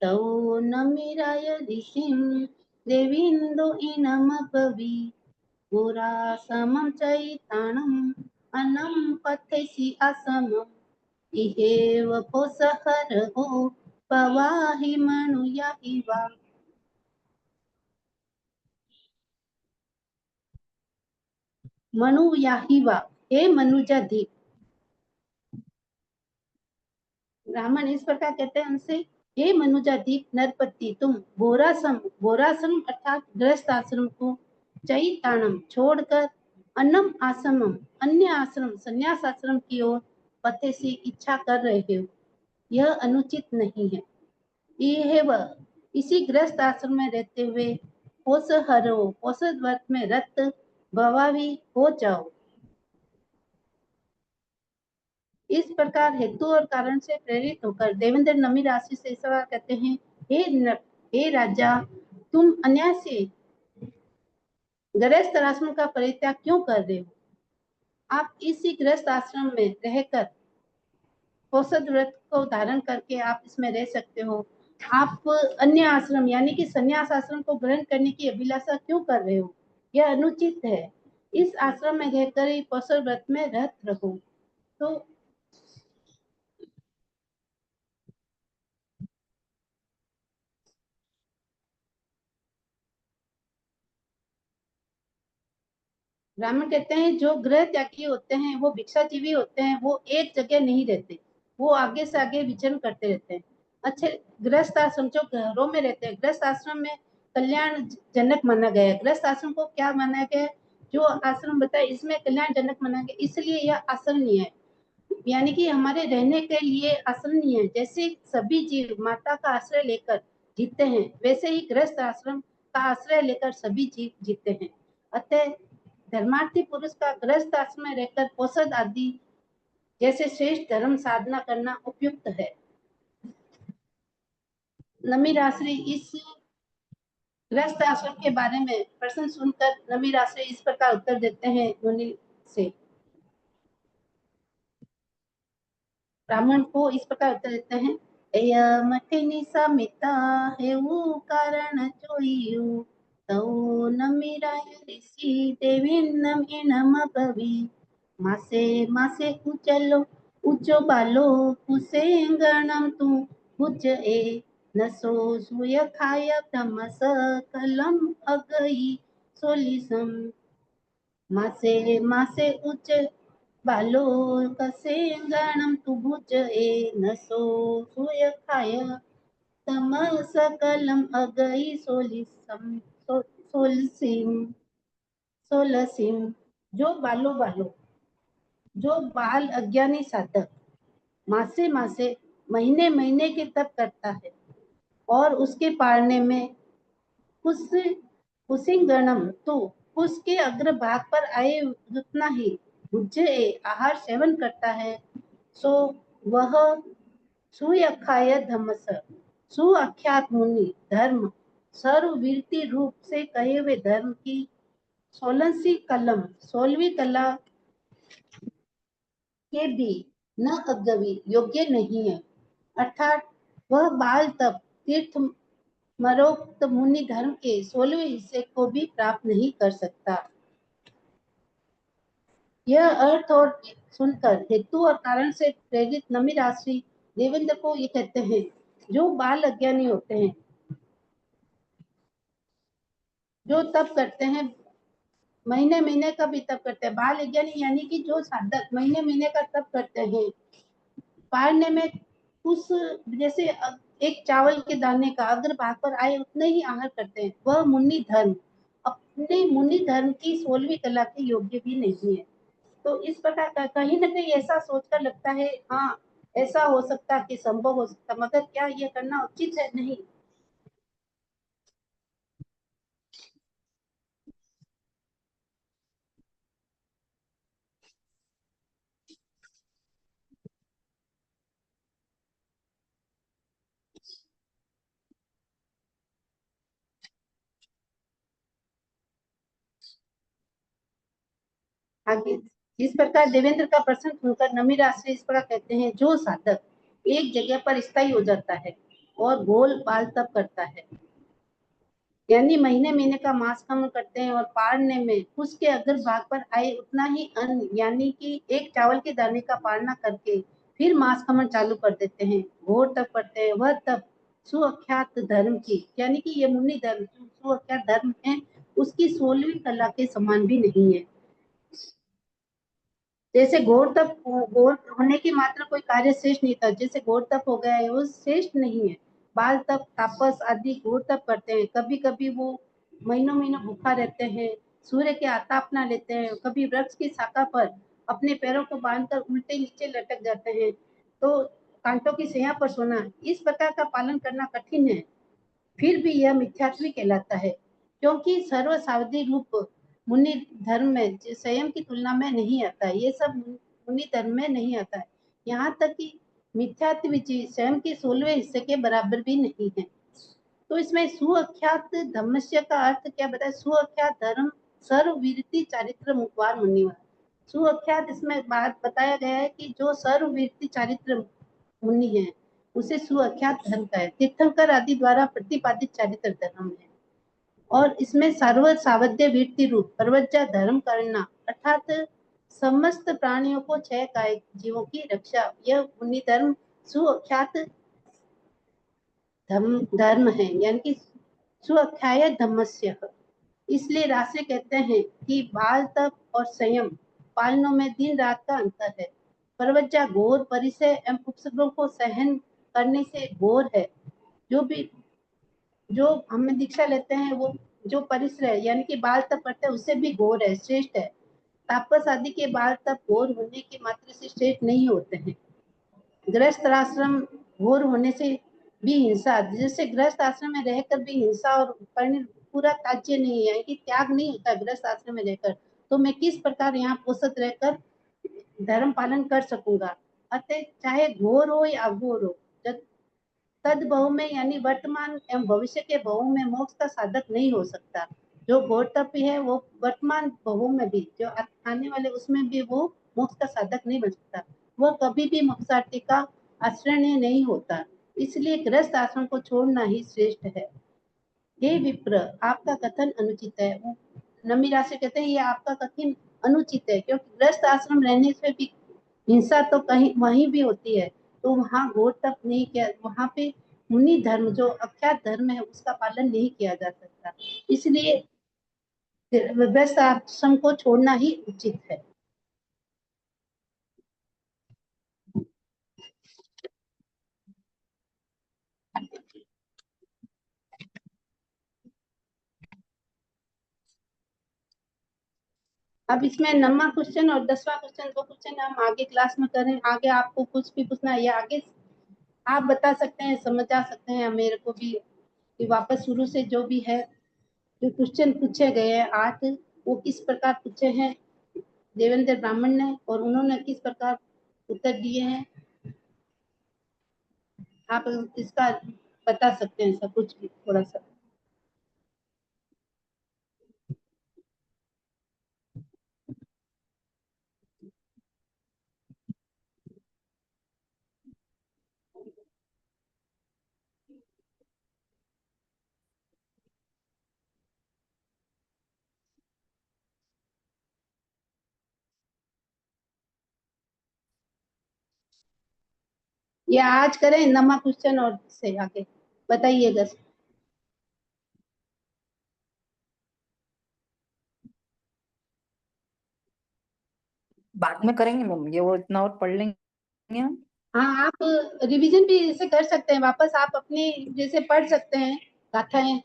तौ नमिराय ऋषिम देविंदो इनम पवी पुरा समम चैताणम अनम पथेसि असमम इहेव पोसहर हो पवाहि मनुया इवा। मनुयाहिवा, हे मनुजाधिप। ब्राह्मण इस प्रकार कहते हैं उनसे, हे मनुजाधिप नरपति, तुम बोरासम अर्थात गृहस्थ आश्रम को चैताणम छोड़कर अन्नम आश्रमम अन्य आश्रम संन्यास आश्रम की ओर पते से इच्छा कर रहे हो, यह अनुचित नहीं है। ये वह इसी गृहस्थ आश्रम में रहते हुए पोष व्रत में रत भवावी हो जाओ। इस प्रकार हेतु और कारण से प्रेरित होकर देवेंद्र नमी राशि से सवाल कहते हैं, हे राजा, तुम अन्याय से गृहस्थ आश्रम का परित्याग क्यों कर रहे हो? आप इसी गृहस्थ आश्रम में रहकर औसत व्रत को धारण करके आप इसमें रह सकते हो। आप अन्य आश्रम यानी कि संन्यास आश्रम को ग्रहण करने की अभिलाषा क्यों कर रहे हो? यह अनुचित है। इस आश्रम में रहकर ही औसत व्रत में रत रहो। तो ब्राह्मण कहते हैं जो गृह त्यागी होते हैं वो भिक्षाजीवी होते हैं, वो एक जगह नहीं रहते, वो आगे से आगे विचरण करते रहते हैं। अच्छे गृहस्थ आश्रम जो घरों में रहते हैं, गृहस्थ आश्रम में कल्याण जनक माना गया है। गृहस्थ आश्रम को क्या माना गया है? जो आश्रम बताया इसमें कल्याण जनक माना गया, इसलिए यह आसरणीय है, यानी कि हमारे रहने के लिए आसरणीय है। जैसे सभी जीव माता का आश्रय लेकर जीते हैं, वैसे ही गृहस्थ आश्रम का आश्रय लेकर सभी जीव जीते हैं। अतः धर्मार्थी पुरुष का गृहस्थ आश्रम में रहकर औषध आदि जैसे श्रेष्ठ धर्म साधना करना उपयुक्त है। नमी राशि इस गृहस्थ आश्रम के बारे में प्रश्न सुनकर नमी राशि इस प्रकार उत्तर देते हैं मुनि से, ब्राह्मण को इस प्रकार उत्तर देते हैं, मठिनी समिता है वो कारण चोइयो तौ नमिराय ऋषि देविन्नम इनम भवी मासे मासे उचलो उचो बालो कुसे गणम तू भुज ए नसो सुय खाय तमस कलम अगई सोलिसम मासे मासे उच बालो कसे गणम तू भुज ए नसो सुय खाय तमस कलम अगई सोलिसम सोलसिम सोलसिम। जो बालो बालो, जो बाल अज्ञानी साधक मासे मासे महीने महीने के तप करता है और उसके पारने में कुछ कुसिंगणम तो उसके अग्र भाग पर आए उतना ही भुज्य आहार सेवन करता है, सो वह सुअख्याय धम्मस सुअख्यात मुनि धर्म सर्ववीरती रूप से कहे हुए धर्म की 16वीं कला के भी न अगवी योग्य नहीं है, अर्थात वह बाल तप तीर्थ मरोक्त मुनि धर्म के 16वें हिस्से को भी प्राप्त नहीं कर सकता। यह अर्थ और सुनकर हेतु और कारण से प्रेरित नमी राशि देवेंद्र को ये कहते हैं, जो बाल अज्ञानी होते हैं, जो तप करते हैं, महीने महीने का भी तप करते हैं, बाल अज्ञानी यानी कि जो साधक महीने महीने का तप करते हैं, पारने में उस जैसे एक चावल के दाने का अग्र भाग पर आए उतने ही आहार करते हैं, वह मुनि धर्म अपने मुनि धर्म की 16वीं कला के योग्य भी नहीं है। तो इस प्रकार का कहीं ना कहीं ऐसा सोचकर लगता है, हाँ ऐसा हो सकता कि संभव हो सकता, मगर क्या ये करना उचित है? नहीं। आगे इस प्रकार देवेंद्र का प्रश्न सुनकर नमी राशि इस प्रकार कहते हैं, जो साधक एक जगह पर स्थायी हो जाता है और गोल बाल तप करता है, यानी महीने महीने का मास खमन करते हैं और पाड़ने में उसके अगर भाग पर आए उतना ही अन्न, यानी कि एक चावल के दाने का पालना करके फिर मास खमन चालू कर देते हैं, घोर तप करते हैं। वह तप सुअख्यात धर्म की, यानी कि ये मुनि धर्म सुअख्यात धर्म है, उसकी 16वीं कला के समान भी नहीं है। जैसे घोर तप, घोर होने की मात्र कोई कार्य श्रेष्ठ नहीं था, जैसे घोर तप हो गया है वो श्रेष्ठ नहीं है। बाल तप, तापस आदि घोर तप करते हैं, कभी कभी वो महीनों महीनों भूखा रहते हैं, सूर्य के आतापना लेते हैं, कभी वृक्ष की शाखा पर अपने पैरों को बांधकर उल्टे नीचे लटक जाते हैं, तो कांटों की सैया पर सोना, इस प्रकार का पालन करना कठिन है। फिर भी यह मिथ्यात्व कहलाता है, क्योंकि सर्व सावधि रूप मुनि धर्म में संयम की तुलना में नहीं आता है। ये सब मुनि धर्म में नहीं आता है। यहाँ तक कि मिथ्यात्व स्वयं के 16वें हिस्से के बराबर भी नहीं है। तो इसमें सुअख्यात धर्मस्य का अर्थ क्या बताया? सुअख्यात धर्म सर्ववीरति चारित्र मुखवार मुनिवर। सुअख्यात इसमें बात बताया गया है कि जो सर्ववीरति चारित्र मुनि है उसे सुअख्यात धर्म का है। तीर्थंकर आदि द्वारा प्रतिपादित चारित्र धर्म है। और इसमें सर्व सावध्य वीरति रूप प्रवज्जा धर्म करना, अर्थात समस्त प्राणियों को 6 काय जीवों की रक्षा, यह मुनि धर्म सुअख्यात धर्म है, यानी कि सुअख्याय धम्मस्य। इसलिए राशि कहते हैं कि बाल तप और संयम पालनों में दिन रात का अंतर है। प्रवज्जा घोर परिसय एवं उपसर्गों को सहन करने से घोर है। जो हमें दीक्षा लेते हैं वो जो परिसर यानी कि बाल तप करते हैं उससे भी घोर है, श्रेष्ठ है। तापस आदि के बाल तप घोर होने के मात्र से श्रेष्ठ नहीं होते हैं। गृहस्थ आश्रम घोर होने से भी हिंसा, जैसे गृहस्थ आश्रम में रहकर भी हिंसा और पूरा त्याज्य नहीं है कि त्याग नहीं होता गृहस्थ आश्रम में रहकर, तो मैं किस प्रकार यहाँ पोषित रहकर धर्म पालन कर सकूंगा। अतः चाहे घोर हो या अघोर हो, तद बहु में यानी वर्तमान एवं भविष्य के बहु में मोक्ष का साधक नहीं हो सकता। जो घोर तपी है वो वर्तमान बहु में भी, जो आने वाले उसमें भी वो मोक्ष का साधक नहीं बन सकता। वह कभी भी मोक्षार्थी का आश्रय नहीं होता। इसलिए गृहस्थ आश्रम को छोड़ना ही श्रेष्ठ है। हे विप्र, आपका कथन अनुचित है। नमी राशि कहते हैं ये आपका कथन अनुचित है, क्योंकि गृहस्थ आश्रम रहने से भी हिंसा तो कहीं वहीं भी होती है, तो वहाँ घोर तप नहीं किया, वहाँ पे मुनि धर्म जो अख्यात धर्म है उसका पालन नहीं किया जा सकता। इसलिए गृहस्थ आश्रम को छोड़ना ही उचित है। अब इसमें 9वां क्वेश्चन और 10वां क्वेश्चन, दो क्वेश्चन हम आगे क्लास में करें। आगे आपको कुछ भी पूछना है या आगे आप बता सकते हैं, समझ आ सकते हैं मेरे को भी कि वापस शुरू से जो भी है, जो क्वेश्चन पूछे गए हैं 8, वो किस प्रकार पूछे हैं देवेंद्र ब्राह्मण ने और उन्होंने किस प्रकार उत्तर दिए हैं, आप इसका बता सकते हैं सब कुछ भी थोड़ा सा। या आज करें 9वां क्वेश्चन और से आगे बताइएगा। बाद में करेंगे मैम, ये वो इतना और पढ़ लेंगे हम। हाँ, आप रिवीजन भी इसे कर सकते हैं, वापस आप अपने जैसे पढ़ सकते हैं गाथाएं।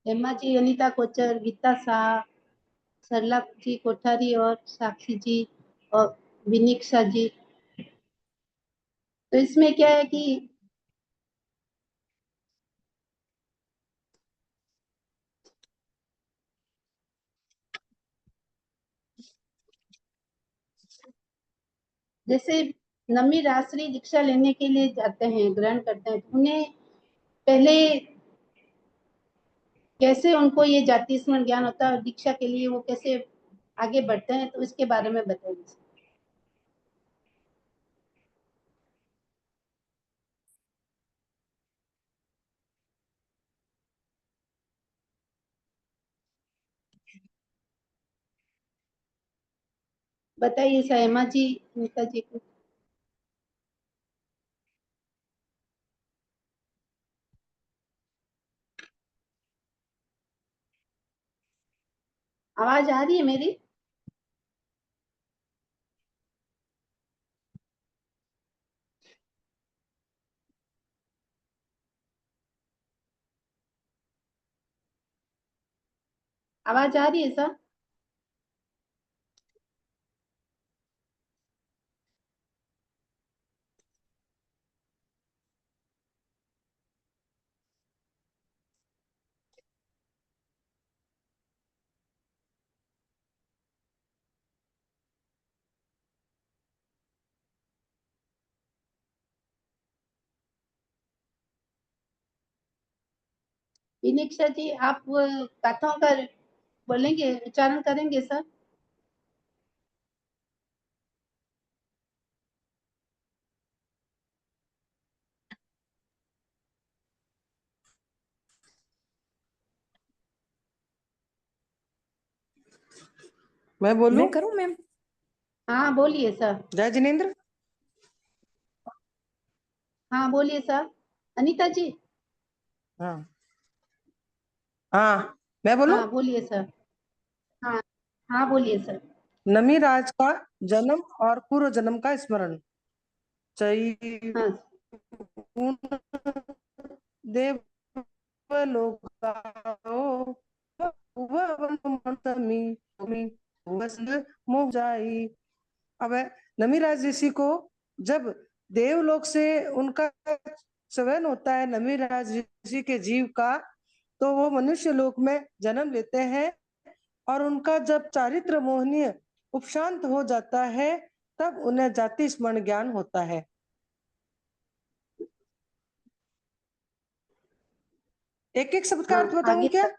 हेमा जी, अनीता कोचर, गीता शाह, सरला जी कोठारी और साक्षी जी और विनिक्षा जी। तो इसमें क्या है कि जैसे नमी रात्रि दीक्षा लेने के लिए जाते हैं, ग्रहण करते हैं, तो उन्हें पहले कैसे उनको ये जाति स्मरण ज्ञान होता है और दीक्षा के लिए वो कैसे आगे बढ़ते हैं, तो इसके बारे में बताइए। बताइए सायमा जी, नीता जी को। आवाज आ रही है मेरी? आवाज आ रही है सर? विनिक्षा जी, आप गाथाओं का बोलेंगे, उच्चारण करेंगे सर? मैं बोलूं? मैं करूं मैम? हाँ बोलिए सर। जय जिनेन्द्र। हाँ बोलिए सर। अनीता जी। हाँ हाँ, मैं बोलूं? हाँ बोलिए सर। हाँ हाँ बोलिए सर। नमीराज का जन्म और पूर्व जन्म का स्मरण। चैगुण हाँ देवलोकाओ मोह जाई। अब नमीराज ऋषि को जब देवलोक से उनका चयन होता है नमीराज ऋषि के जीव का, तो वो मनुष्य लोक में जन्म लेते हैं और उनका जब चारित्र मोहनीय उपशांत हो जाता है तब उन्हें जाति स्मरण ज्ञान होता है। एक एक शब्द का हाँ अर्थ बताऊं आगे क्या? सर।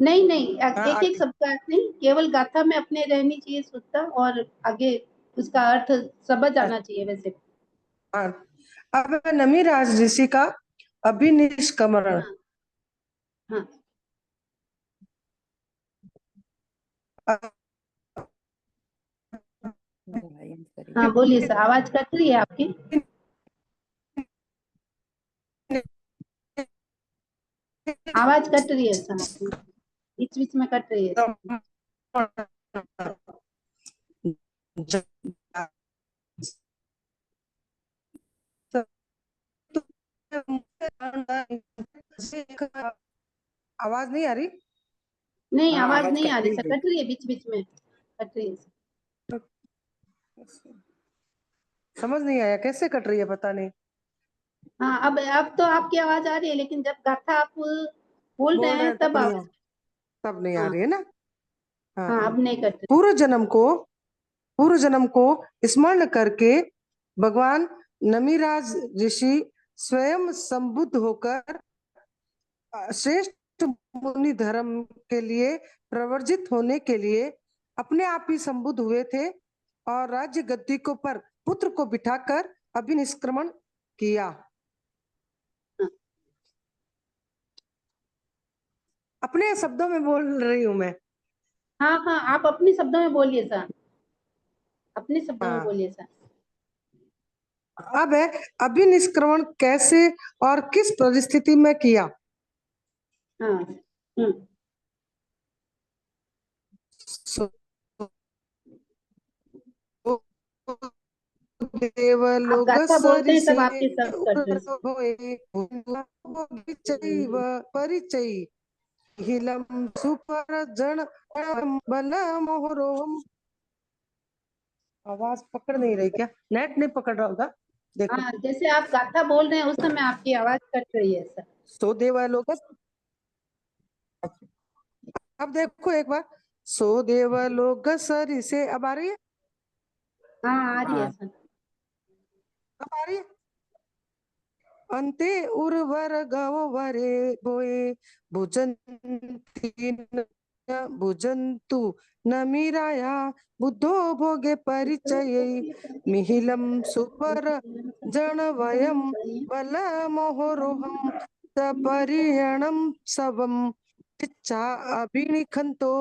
नहीं नहीं, हाँ एक एक शब्द का अर्थ नहीं, केवल गाथा में अपने रहनी चाहिए शुद्धता, और आगे उसका अर्थ समझ आना चाहिए वैसे। हाँ, अब नमीराज ऋषि का अभिनिष्क्रमण। हाँ हाँ हाँ बोलिए सर, आवाज कट रही है आपकी। आवाज कट रही है सर आपकी, बीच बीच में कट रही है। आवाज नहीं आ रही? नहीं हाँ, आवाज आवाज नहीं आ रही कटती सर, है। कट रही है, बीच बीच में कट रही है सर। समझ नहीं आया कैसे कट रही है, पता नहीं। हाँ अब तो आपकी आवाज आ रही है, लेकिन जब गाथा आप बोल रहे बोल रहे हैं तब तब नहीं, आवाज। तब नहीं आ हाँ रही है ना? हाँ हाँ। अब नहीं कट रही। पूर्व जन्म को स्मरण करके भगवान नमीराज ऋषि स्वयं संबुद्ध होकर श्रेष्ठ मुनि धर्म के लिए प्रवर्जित होने के लिए अपने आप ही संबुद्ध हुए थे और राज्य गद्दी को पर पुत्र को बिठाकर अभिनिष्क्रमण किया। अपने शब्दों में बोल रही हूं मैं। हाँ हाँ, आप अपने शब्दों में बोलिए सर, अपने शब्दों में हाँ, बोलिए सर। अब है अभिनिष्क्रमण कैसे और किस परिस्थिति में किया। हाँ हम्म। सो आप गाथा बोलते हैं तब देवलोकसरिसे आपके शब्द कट रहे हैं। परिचय हिलम सुपर जन बल मोहरोम। आवाज पकड़ नहीं रही क्या? नेट नहीं पकड़ रहा होगा, देखो। हाँ, जैसे आप गाथा बोल रहे हैं उस समय आपकी आवाज कट रही है सर। सो देवलोक, अब देखो एक बार। सो देवलोक सरिसे, अब आ रही है? हाँ आ रही है हाँ, सर। अब आ रही है? अंते उर्वर गवरे भोए भुजंती भुजंतु नमीराया बुद्धो भोगे परिचय मिहिलम सुपर जन वयम बल मोहरोहम सपरियणम सबम इच्छा अभिनिखंतो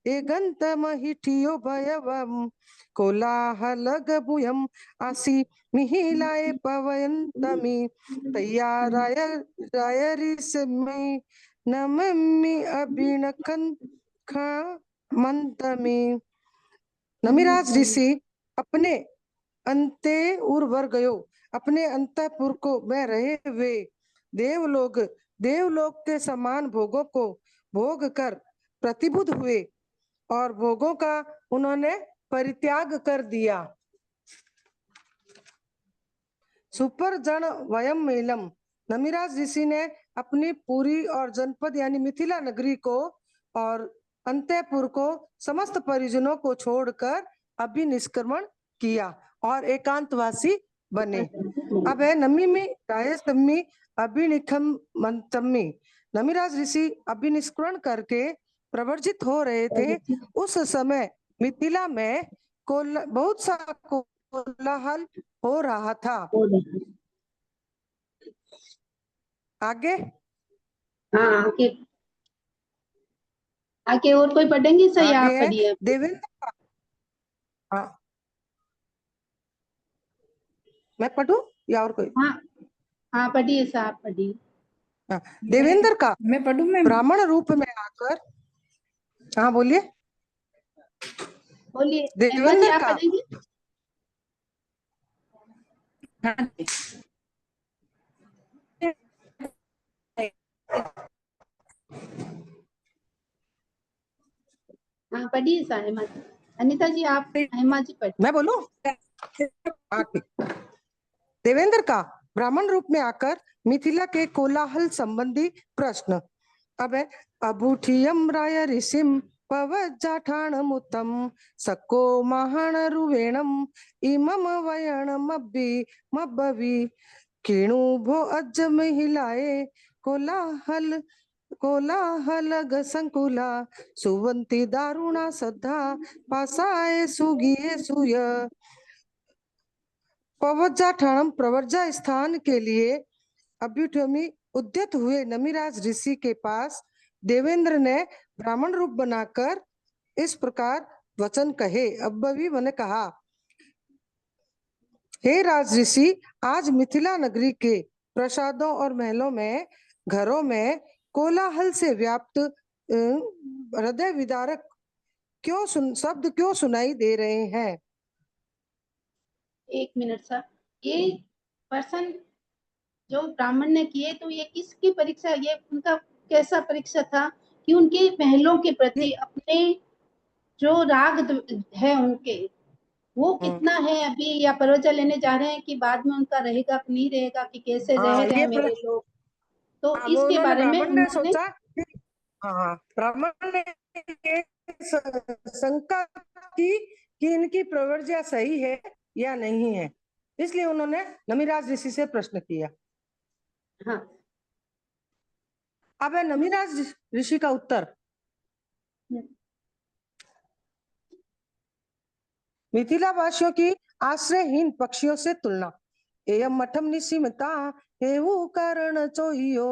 एगंत महिठियो भयवम कोलाहलगभुयम आसी मिहिलाए पवयंतमी तैयाराय रायरिसमि नममि अभिनखन मंतमी। नमिराज ऋषि अपने अंते उर्वर गयो अपने अंतःपुर को में रहे हुए देवलोक के समान भोगों को भोग कर प्रतिबुद्ध हुए और भोगों का उन्होंने परित्याग कर दिया। सुपर जन वयम मेलम नमिराज ऋषि ने अपनी पुरी और जनपद यानी मिथिला नगरी को और अंतःपुर को समस्त परिजनों को छोड़कर अभिनिष्क्रमण किया और एकांतवासी बने। अब है नमी में रायस्तमी अभिनिखम मंतमी। नमिराज ऋषि अभिनिष्क्रमण करके प्रवर्जित हो रहे थे। उस समय मिथिला में बहुत सा कोलाहल हो रहा था। आगे आगे आगे और कोई पढ़ेंगे सर? आप आगे पढ़िए। देवेंद्र, हाँ मैं पढ़ूं या और कोई? हाँ हाँ पढ़िए सर, आप पढ़िए। देवेंद्र का मैं पढ़ूं मैम? ब्राह्मण रूप में आकर, हाँ बोलिए। बोलिए देवेंद्र आप का पढ़ेंगे? हाँ पढ़िए सर। हेमा जी, अनिता जी आप, हेमा जी पढ़िए। मैं बोलूं? हाँ ठीक। देवेंद्र का ब्राह्मण रूप में आकर मिथिला के कोलाहल संबंधी प्रश्न। अब है अबूठियम राय ऋषिम पवजाठाणमुत्तम सको महान रुवेणम इमम वयणमब्बि मब्बवि किणु भो अज महिलाए कोलाहल संकुला सुवंती दारुणा सद्धा पासाए सुगिए सुय। पवजाठाणम प्रवर्जा स्थान के लिए अभ्युठमी उद्यत हुए नमिराज ऋषि के पास देवेंद्र ने ब्राह्मण रूप बनाकर इस प्रकार वचन कहे। अब्बवी ने कहा, हे राज ऋषि, आज मिथिला नगरी के प्रसादों और महलों में घरों में कोलाहल से व्याप्त हृदय विदारक शब्द क्यों सुनाई दे रहे हैं? एक मिनट सर, ये पर्सन जो ब्राह्मण ने किए तो ये किसकी परीक्षा, ये उनका कैसा परीक्षा था कि उनके महलों के प्रति अपने जो राग है उनके, वो कितना है अभी, या परवजा लेने जा रहे हैं कि बाद में उनका रहेगा कि नहीं रहेगा, कि कैसे रह रहे हैं मेरे लोग, तो वो इसके बारे में ब्राह्मण ने उन्होंने सोचा कि ब्राह्मण ने शंका की कि इनकी प्रवर्जा सही है या नहीं है, इसलिए उन्होंने नमिराज ऋषि से प्रश्न किया। हाँ अब है नमिराज ऋषि का उत्तर। मिथिला वासियों की आश्रयहीन पक्षियों से तुलना। एयम मठम निशिमता हेऊ कारण चोहियो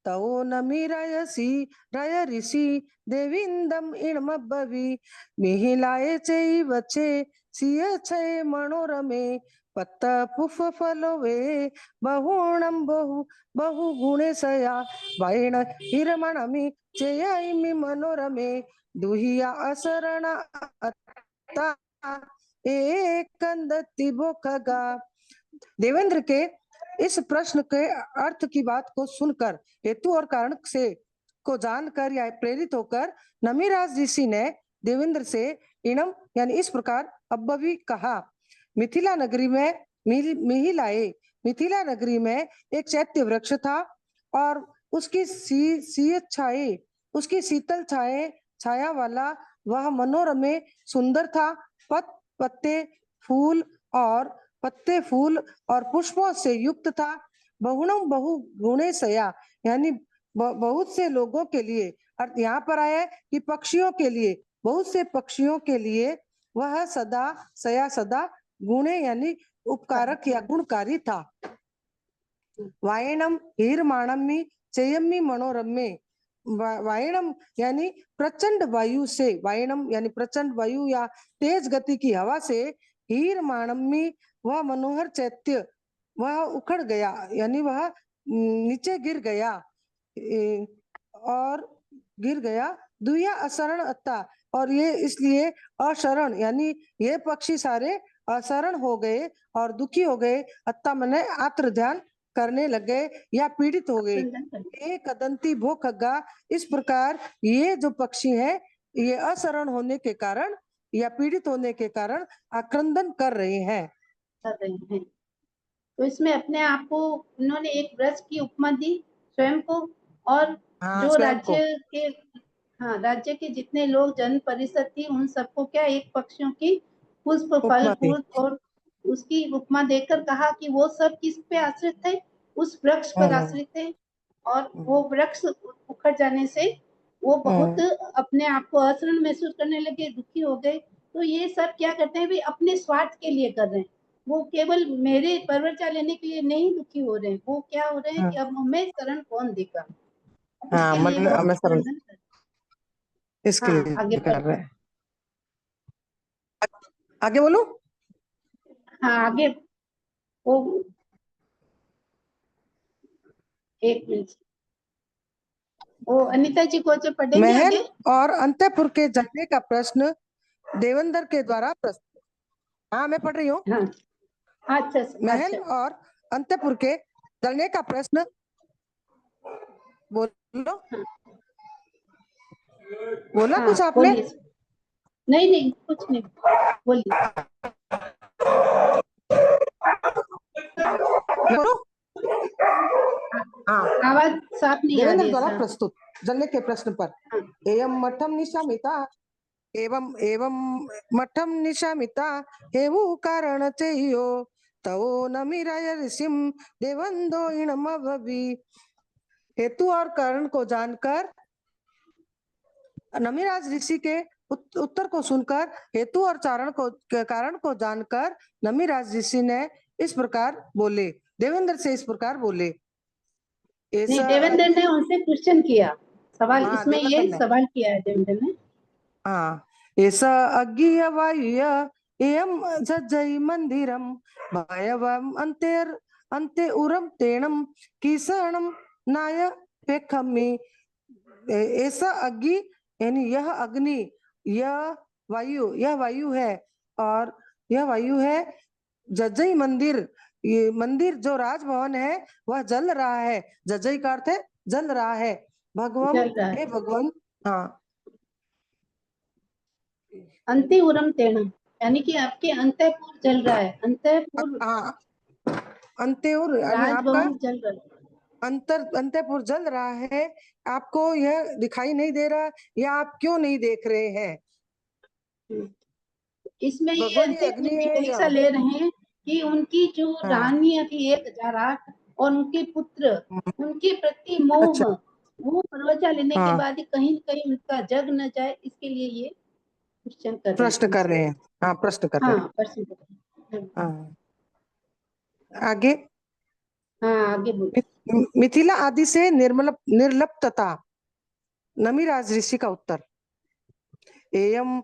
तवो नमिरायसी राय ऋषि देविंदम इणमब्बवि मिहिलाए चेई वचे सिय छे मनोरमे पत्त पुफ फलोवे बहुणम बहु गुणेशया वायण हिरमणमि चेयमि मनोरमे दुहिया असरणा देवेंद्र के इस प्रश्न के अर्थ की बात को सुनकर, हेतु और कारण से को जानकर या प्रेरित होकर नमिराज ऋषि ने देवेंद्र से इणम यानी इस प्रकार अब्बवी कहा। मिथिला नगरी में मिहिलाए, मिथिला नगरी में एक चैत्य वृक्ष था और उसकी उसकी शीतल छाया वाला वह मनोरमे सुंदर था। पत्ते फूल और पुष्पों से युक्त था। बहुणम बहु गुणे सया, यानी बहुत से लोगों के लिए, और यहाँ पर आया है कि पक्षियों के लिए, बहुत से पक्षियों के लिए वह सदा सया सदा गुणे यानी उपकारक या गुणकारी था। वायनम हीरमाणमी चयम्मी मनोरम्य, वायनम यानी प्रचंड वायु से, वायनम यानी प्रचंड वायु या तेज गति की हवा से, हीरमाणमी वह मनोहर चैत्य वह उखड़ गया, यानी वह नीचे गिर गया और गिर गया। दुया अशरण अत्ता, और ये इसलिए अशरण यानी ये पक्षी सारे अशरण हो गए और दुखी हो गए। अत्ता मने आत्र ध्यान करने लगे या पीड़ित हो गए। एक कदंती भो खग्गा, इस प्रकार ये जो पक्षी हैं ये अशरण होने के कारण या पीड़ित होने के कारण आक्रंदन कर रहे हैं। तो इसमें अपने आप को उन्होंने एक वृक्ष की उपमा दी स्वयं को, और जो राज्य के जितने लोग जन परिषद थी उन सबको क्या एक पक्षियों की पुष्प फल फूल और उसकी उपमा देकर कहा कि वो सब किस पे आश्रित थे, उस वृक्ष पर आश्रित थे, और वो वृक्ष उखड़ जाने से वो बहुत अपने आप को असरण महसूस करने लगे, दुखी हो गए। तो ये सब क्या करते हैं, भी अपने स्वार्थ के लिए कर रहे हैं, वो केवल मेरे परवरचा लेने के लिए नहीं दुखी हो रहे हैं, वो क्या हो रहे हैं कि अब हमें शरण कौन देगा, इसके लिए वो इसके लिए आगे कर रहे हैं। आगे बोलो। हाँ आगे वो एक मिनट, वो अनीता जी को जो पढ़ेंगे महल आगे। और अंतःपुर के जलने का प्रश्न देवेंद्र के द्वारा प्रस्तुत। हाँ मैं पढ़ रही हूँ। हाँ अच्छा। महल और अंतःपुर के जलने का प्रश्न बोलो। बोला कुछ आपने? नहीं कुछ नहीं, बोलिए। आवाज साफ नहीं आ रही है। द्वारा प्रस्तुत जलने के प्रश्न पर एवं मठम निशामिता एवं मठम निशामिता हेवु कारण चेयो तवो नमिराय ऋषिम देवंदो इणमभवि। हेतु और कारण को जानकर, नमिराज ऋषि के उत्तर को सुनकर, हेतु और कारण को जानकर नमिराज ऋषि ने इस प्रकार बोले, देवेंद्र से इस प्रकार बोले। नहीं, देवेंद्र ने उनसे क्वेश्चन किया, सवाल इसमें ये सवाल किया है देवेंद्र ने। हाँ, ऐसा अज्ञेय वायु एयम जज्जई मंदिरम भयवम अंते उरम तेणम किसणम नाय पेखमी। ऐसा अग्नि यानी यह अग्नि, यह वायु है, और यह वायु है जज्जई मंदिर, ये मंदिर जो राजभवन है वह जल रहा है। जज्जई का अर्थ है जल रहा है। भगवान हे भगवान, हाँ अंते उरम तेणम यानी कि आपके अंतःपुर जल रहा है, अंतःपुर, हाँ अंतेउर यानी आपका जल रहा है, अंतःपुर जल रहा है। आपको यह दिखाई नहीं दे रहा, या आप क्यों नहीं देख रहे हैं? इसमें ये अंतःपुर की परीक्षा ले रहे हैं कि उनकी जो रानी थी 1008 और उनके पुत्र, उनके प्रति मोह, वो परवचा लेने के बाद ही कहीं कहीं उनका जग न जाए, इसके लिए ये प्रश्न कर रहे हैं। हाँ प्रश्न कर रहे हैं। हाँ आगे। हाँ आगे बोलो। मिथिला आदि से निर्लिप्तता। नमिराज ऋषि का उत्तर। एयम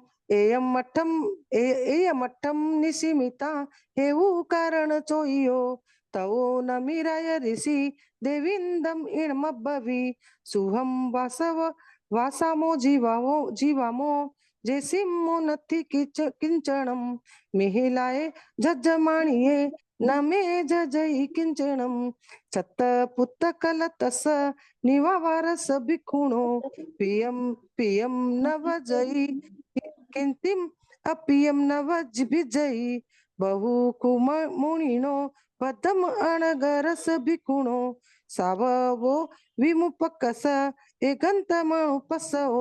मठम निशिमिता हेवु कारण चोइयो तवो नमिराय ऋषि देविंदम इणमभवि सुहम वासामो जीवामो जेसिमो नथि किंचनम मिहिलाए जज्जमाणिये न मे जजई किंचनम छत पुत्त कलतस निवावारस भिक्षुणो पियम नवजई किंतिम अपियम नवजभिजई बहु कुमुनिनो पदम अणगरस भिक्षुणो सावो विमुपकस एकंतमपसो।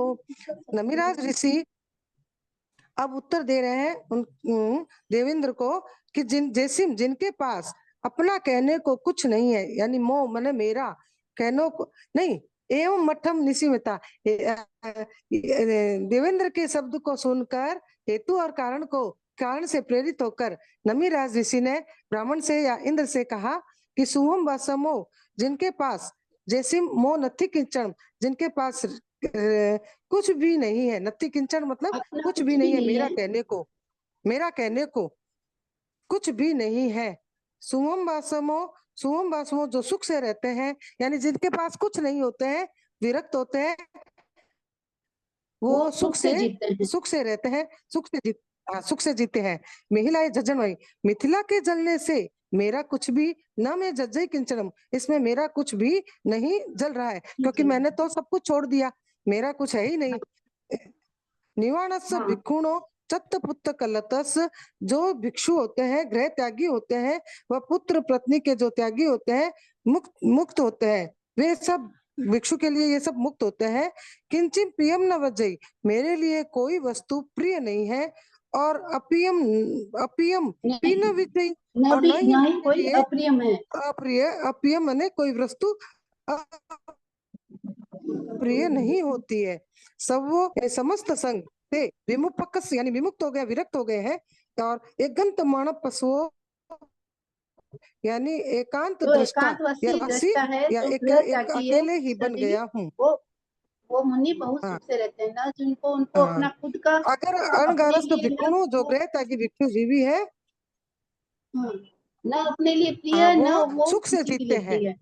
नमिराज ऋषि अब उत्तर दे रहे हैं देवेंद्र को कि जिनके पास अपना कहने को कुछ नहीं है, यानी मो मने मेरा कहने को नहीं। एवं मठम निशिमिता, देवेंद्र के शब्द को सुनकर हेतु और कारण से प्रेरित होकर नमीराज ऋषि ने ब्राह्मण से या इंद्र से कहा कि सुहम वासमो, जिनके पास जैसी मो नथी किंचन, जिनके पास कुछ भी नहीं है। नथी किंचन मतलब अपना कुछ भी नहीं है, मेरा है। कहने को कुछ भी नहीं है। सुवम वासमो जो सुख से रहते हैं, यानी जिनके पास कुछ नहीं होते हैं, विरक्त होते हैं, वो सुख से जीते हैं। सुख से रहते हैं, सुख से जीते हैं। महिलाएं जजन वही मिथिला के जलने से मेरा कुछ भी न मैं जज्जई किंचनम, इसमें मेरा कुछ भी नहीं जल रहा है, क्योंकि मैंने तो सब कुछ छोड़ दिया, मेरा कुछ है ही नहीं। निवाणस हाँ। भिक्षुणो चत्त पुत्र कलतस, जो भिक्षु होते हैं, गृह त्यागी होते हैं, वह पुत्र पत्नी के जो त्यागी होते हैं, मुक्त होते हैं, वे सब भिक्षु के लिए ये सब मुक्त होते हैं। किंचित प्रियम न वजई, मेरे लिए कोई वस्तु प्रिय नहीं है, और अपियम अपियम पीन विजयी, और न ही नहीं मेरे कोई लिए अप्रियम है। अप्रिय मने कोई वस्तु प्रिय नहीं होती है। सब वो समस्त संग से विमुपक्स यानी विमुक्त हो गए, विरक्त हो गए हैं, और एकंत मानव पशुओं यानी एकांत जो दृष्टा एकांतवासी या वासी दृष्टा है, या जो एक गृह त्यागी है, अकेले ही बन सभी गया हूँ। वो मुनि बहुत हाँ, सुख से रहते हैं ना, जिनको उनको हाँ। अपना खुद का अगर अपने अनगारस्थ लिए ना भिक्षुणु जो गृह त्यागी भिक्षु जीवी है, न अपने लिए प्रिय, वो न वो सुख से किसी के जीते लिए हैं। प्रिय,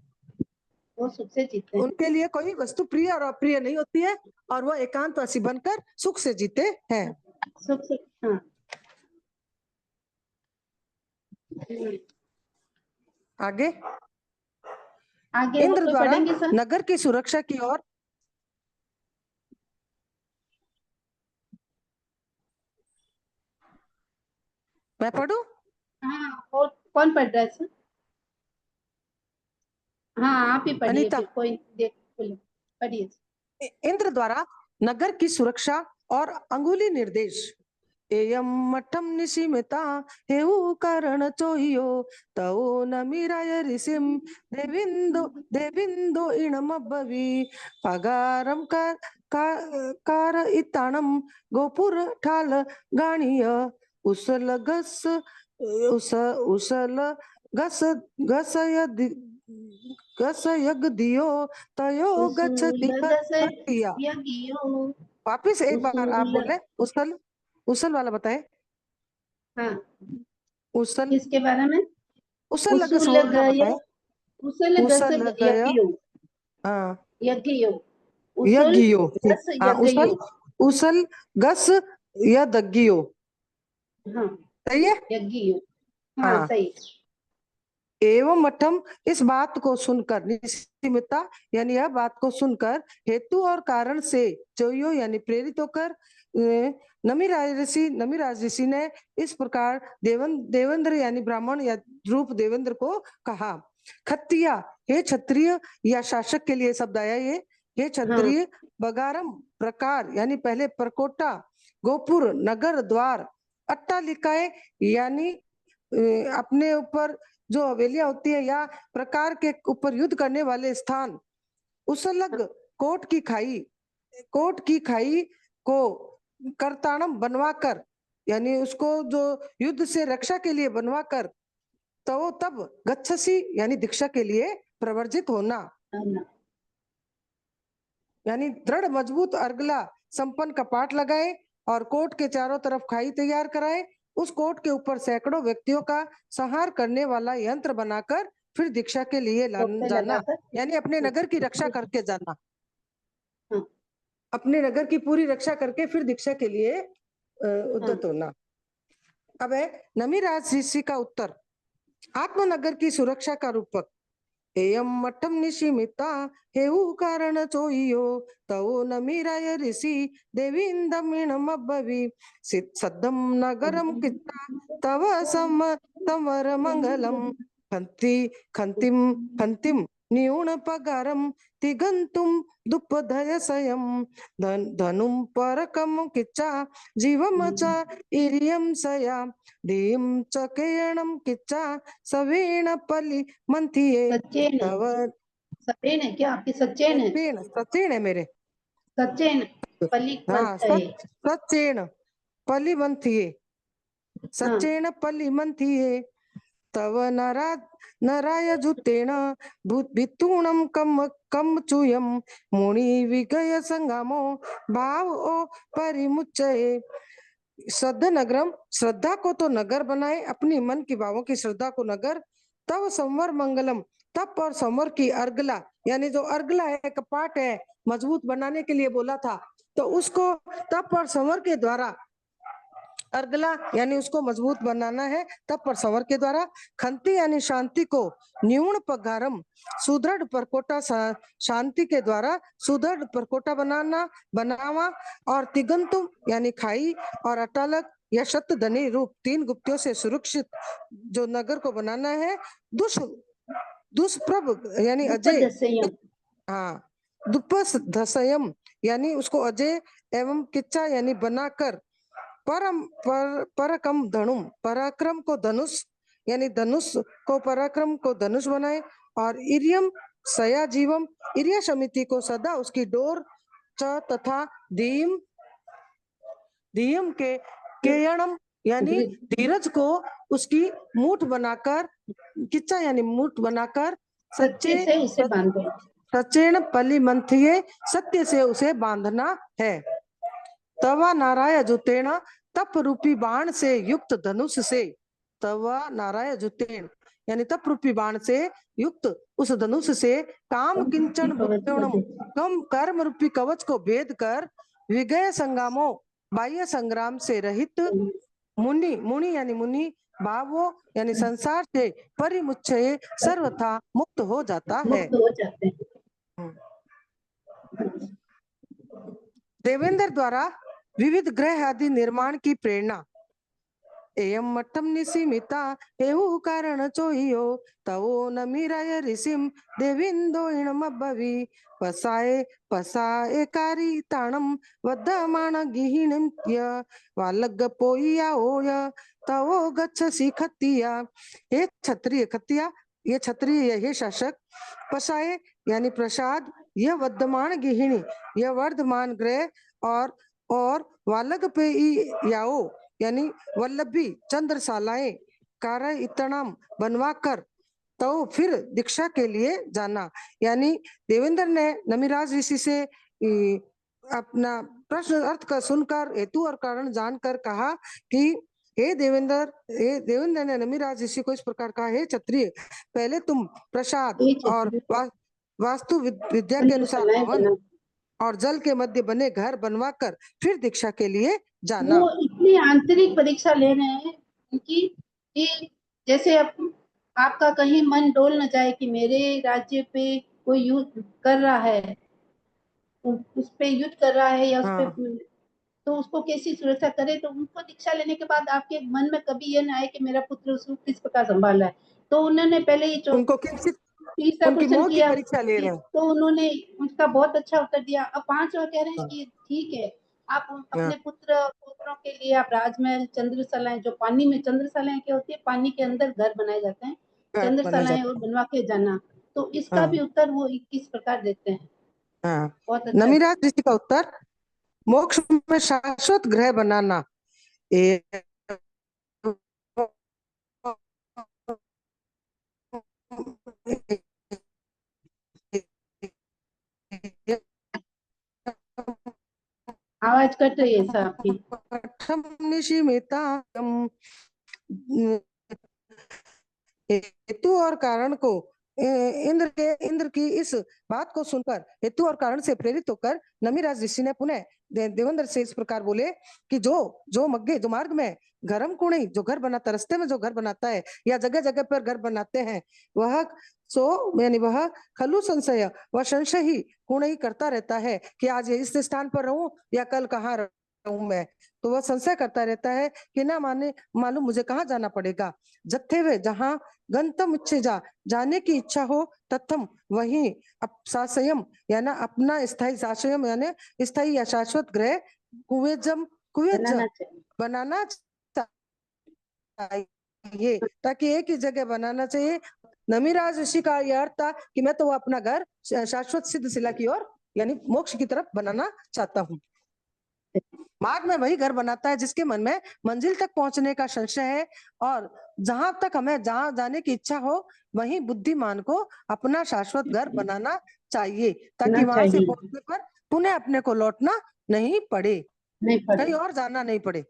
वो सुख से जीते हैं। उनके लिए कोई वस्तु प्रिय और अप्रिय नहीं होती है, और वो एकांतवासी बनकर सुख से जीते हैं। सुख से, हाँ। आगे आगे और इंद्र कोई द्वारा पढ़ेंगे सर? नगर की सुरक्षा की ओर मैं पढ़ूं? हाँ, और कौन पढ़ रहा है सर? हाँ, आप ही पढ़िए, अनीता। फिर कोई देख बोले, पढ़िए। इंद्र द्वारा नगर की सुरक्षा और अंगुली निर्देश। एयम मठम निशिमिता हेउ कारण चोहियो तओ नमिराय ऋषिम देविंदो इणमब्बवी पगारम कार इताणम गोपुर ठाल गाणीय उसल गस उसल गस गस गस यग दियो तयो गच्छति खत्तिया। वापिस एक बार आप बोले, उसल वाला बताए। हाँ, उसल किसके बारे में? उसल लग उसूल सोर का गय, बताए। उसल गस उसल गयो, यज्ञयो, हाँ यज्ञयो, उसूल यज्ञियो, गस हाँ यज्ञयो। उसल गस यज्ञियो, हाँ, सही है। यज्ञयो, हाँ हाँ। सही। एवं मठम, इस बात को सुनकर, निश्चिमिता यानी यह बात को सुनकर, हेतु और कारण से चोयो यानी प्रेरित होकर नमिराज ऋषि ने इस प्रकार देवेंद्र यानी ब्राह्मण या रूप देवेंद्र को कहा। खत्तिया, हे क्षत्रिय या शासक के लिए शब्द आया ये। हे क्षत्रिय, बगारम प्रकार यानी पहले परकोटा, गोपुर नगर द्वार, अट्टालिकाएं यानी अपने ऊपर जो हवेलियां होती है या प्रकार के ऊपर युद्ध करने वाले स्थान, उसलग कोट की खाई को करताणम बनवाकर, यानी उसको जो युद्ध से रक्षा के लिए बनवाकर, तो तब गच्छसी यानी दीक्षा के लिए प्रवर्जित होना, यानी दृढ़ मजबूत अर्गला संपन्न कपाट लगाए और कोट के चारों तरफ खाई तैयार कराए, उस कोट के ऊपर सैकड़ों व्यक्तियों का संहार करने वाला यंत्र बनाकर फिर दीक्षा के लिए जाना, यानी अपने नगर की रक्षा करके जाना, अपने नगर की पूरी रक्षा करके फिर दीक्षा के लिए उद्यत होना। अब है नमिराज ऋषि का उत्तर। आत्मनगर की सुरक्षा का रूपक। एयम मठम निशिमिता हेउ कारण चोइयो तवो नमिराय ऋषि देवींदमिणमब्बवी सद्दम नगरम कित्ता तव समर मंगलम खंतिम न्यून पगारम तिगंतुम दुपधयसयम धनुम परकम किच्चा जीवम च इरियम सया दीम च केयणम किच्चा सवेण पलि मंथिये सच्चेन है, तव सपेन है क्या आपकी? सच्चेन है, सचेन सचेन है मेरे। सच्चेन पली हाँ मंथ है। सचेन पलि मंथिये हाँ, सचेन पलि मंथिये तव नराय जुतेन भित्तूणम कम चूयम मुनि विगय संगामो भाव ओ परिमुच्चये। श्रद्धा नगरम, श्रद्धा को तो नगर बनाए, अपनी मन की भावों की श्रद्धा को नगर। तब संवर मंगलम, तप और संवर की अर्गला, यानी जो अर्गला है कपाट है मजबूत बनाने के लिए बोला था, तो उसको तप और संवर के द्वारा अर्गला यानी उसको मजबूत बनाना है तप और संवर के द्वारा। खंति यानी शांति को न्यून पगारम, सुदृढ़ परकोटा शांति के द्वारा सुदृढ़ परकोटा बनावा। और तिगंतुम यानी खाई और अटालक या शतधनी रूप 3 गुप्तियों से सुरक्षित जो नगर को बनाना है। दुष्प्रभ यानी अजय, दुपदसयम, हाँ दुपधसयम यानी उसको अजय एवं किच्चा यानी बनाकर। परकम धनुम, पराक्रम को धनुष यानी धनुष को पराक्रम को धनुष बनाए। और इरियम सया जीवम, इरिया समिति को सदा उसकी डोर च तथा दीम दीम के केयणम यानी धीरज को उसकी मूठ बनाकर, किच्चा यानी मूठ बनाकर सच्चे से उसे बांधो। सचेन पलि मंथिये, सत्य से उसे बांधना है। तवा नाराय जुतेण, तप रूपी बाण से युक्त धनुष से, तवा नाराय जुतेण यानी तप रूपी बाण से युक्त उस धनुष से काम किंचन भुक्तोणम, कम कर्म रूपी कवच को भेद कर विगय संगामो बाह्य संग्राम से रहित मुनि, मुनि यानी मुनि भावो यानी संसार से परिमुच्चये सर्वथा मुक्त हो जाता है। मुक्त हो जाते हैं। देवेंद्र द्वारा विविध ग्रह आदि निर्माण की प्रेरणा। एयम मठम निसीमिता एवं कारण चोहियो तवो नमीराय ऋषिम देविंदो इणमभवि पसाए कारी ताणम वद्धमाण गिहिणिम्य वालग पोइया ओय तवो गच्छसि खत्तिया। हे क्षत्रिय, खत्तिया ये क्षत्रिय, हे शासक। पसाए यानी प्रसाद, यह वर्धमान गिहिणी यह वर्धमान ग्रह, और वालग पे याओ यानी वल्लभी चंद्रशालाएं कार्य इतनाम बनवाकर तो फिर दीक्षा के लिए जाना। यानी देवेंद्र ने नमिराज ऋषि से अपना प्रश्न अर्थ का सुनकर हेतु और कारण जानकर कहा कि हे देवेंद्र ने नमिराज ऋषि को इस प्रकार कहा, हे क्षत्रिय, पहले तुम प्रसाद और वास्तु विद्या के अनुसार भवन और जल के मध्य बने घर बनवाकर फिर दीक्षा के लिए जाना। वो इतनी आंतरिक परीक्षा ले रहे हैं उनकी कि जैसे आपका कहीं मन डोल न जाए कि मेरे राज्य पे कोई युद्ध कर रहा है, उस पे युद्ध कर रहा है या उस पे, तो उसको कैसी सुरक्षा करे। तो उनको दीक्षा लेने के बाद आपके मन में कभी ये ना आए कि मेरा पुत्र उसको किस प्रकार संभाला है। तो उन्होंने पहले ही उनको किंचित तीसरा उनकी क्वेश्चन मोह की किया, परीक्षा ले रहे हैं। तो उन्होंने उसका बहुत अच्छा उत्तर दिया। अब 5वां कह रहे हैं कि ठीक है, आप अपने पुत्रों के लिए आप राजमहल, चंद्रशालाएं, जो पानी में चंद्रशालाएं क्या होती है, पानी के अंदर घर बनाए जाते हैं, चंद्रशालाएं और बनवा के जाना। तो इसका भी उत्तर वो 21 प्रकार देते हैं। बहुत अच्छा। नमिराज ऋषि का उत्तर, मोक्ष में शाश्वत गृह बनाना। आवाज कट रही है साहब की। हेतु और कारण को इंद्र की इस बात को सुनकर हेतु और कारण से प्रेरित होकर नमिराज ऋषि ने पुनः देवेंद्र से इस प्रकार बोले कि जो मार्ग में घरम कुणी, जो घर बनाता, रास्ते में जो घर बनाता है या जगह जगह पर घर बनाते हैं, वह यानी वह खलु संशय, वह संशय ही कुणी करता रहता है कि आज इस स्थान पर रहूं या कल कहाँ हूं मैं, तो वह संशय करता रहता है कि ना माने मालूम मुझे कहाँ जाना पड़ेगा। जत्थे वे जहाँ गंतम इच्छे जाने की इच्छा हो तत्थम वहीं साशयम यानी अपना स्थायी साशयम यानी स्थायी या शाश्वत ग्रह कुवेजम कुवेज बनाना चाहिए, ताकि एक ही जगह बनाना चाहिए। नमीराज ऋषि का यह अर्थ था कि मैं तो वो अपना घर शाश्वत सिद्ध शिला की ओर यानी मोक्ष की तरफ बनाना चाहता हूँ। मार्ग में वही घर बनाता है जिसके मन में मंजिल तक पहुंचने का संशय है, और जहां तक हमें जहां जाने की इच्छा हो वहीं बुद्धिमान को अपना शाश्वत घर बनाना चाहिए, ताकि वहां से पहुंचने पर पुनः अपने को लौटना नहीं पड़े, कहीं और जाना नहीं पड़े।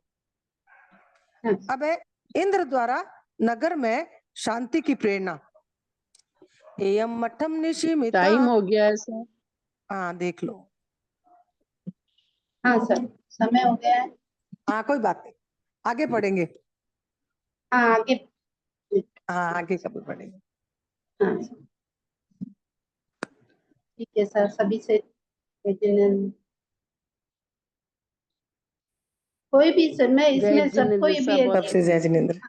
अब है इंद्र द्वारा नगर में शांति की प्रेरणा। एयम मठम निशिमिता। टाइम हो गया है सर। हाँ देख लो। हाँ सर समय हो गया है। हाँ कोई बात नहीं, आगे पढ़ेंगे। हाँ आगे। हाँ आगे कब पढ़ेंगे। हाँ ठीक है सर, सभी से कोई भी सर, मैं इसमें सब कोई भी सबसे जय जिनेंद्र।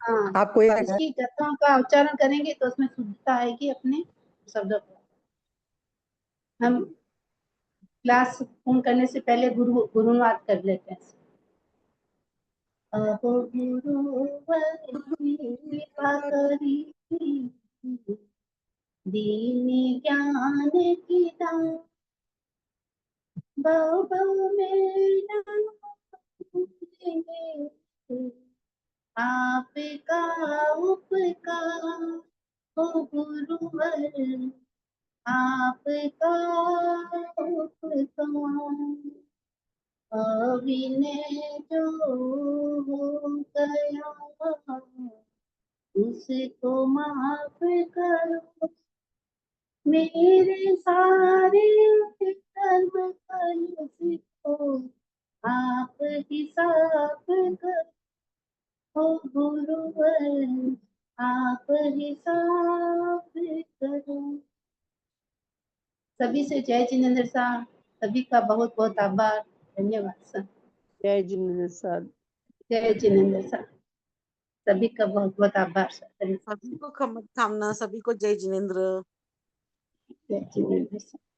हाँ आपको इसकी गतों का उच्चारण करेंगे तो उसमें शुद्धता आएगी अपने शब्दों पर। हम क्लास पूर्ण करने से पहले गुरुवाद कर लेते हैं। अहो गुरुवर कृपा करी दीन ज्ञान की दान, बहु बहु मेरा आपका उपकार हो गुरुवर, आपका उपकार अविनय जो हो गया उसको माफ करो, मेरे सारे कर्म फल को आप हिसाब करो गुरुवर, आप हिसाब करो। सभी से जय जिनेंद्र साहब, सभी का बहुत बहुत आभार, धन्यवाद सर। जय जिनेंद्र सर। जय जिनेंद्र सर, सभी का बहुत बहुत आभार सर। सभी को खमत थामना, सभी को जय जिनेंद्र। जय जिनेंद्र सर।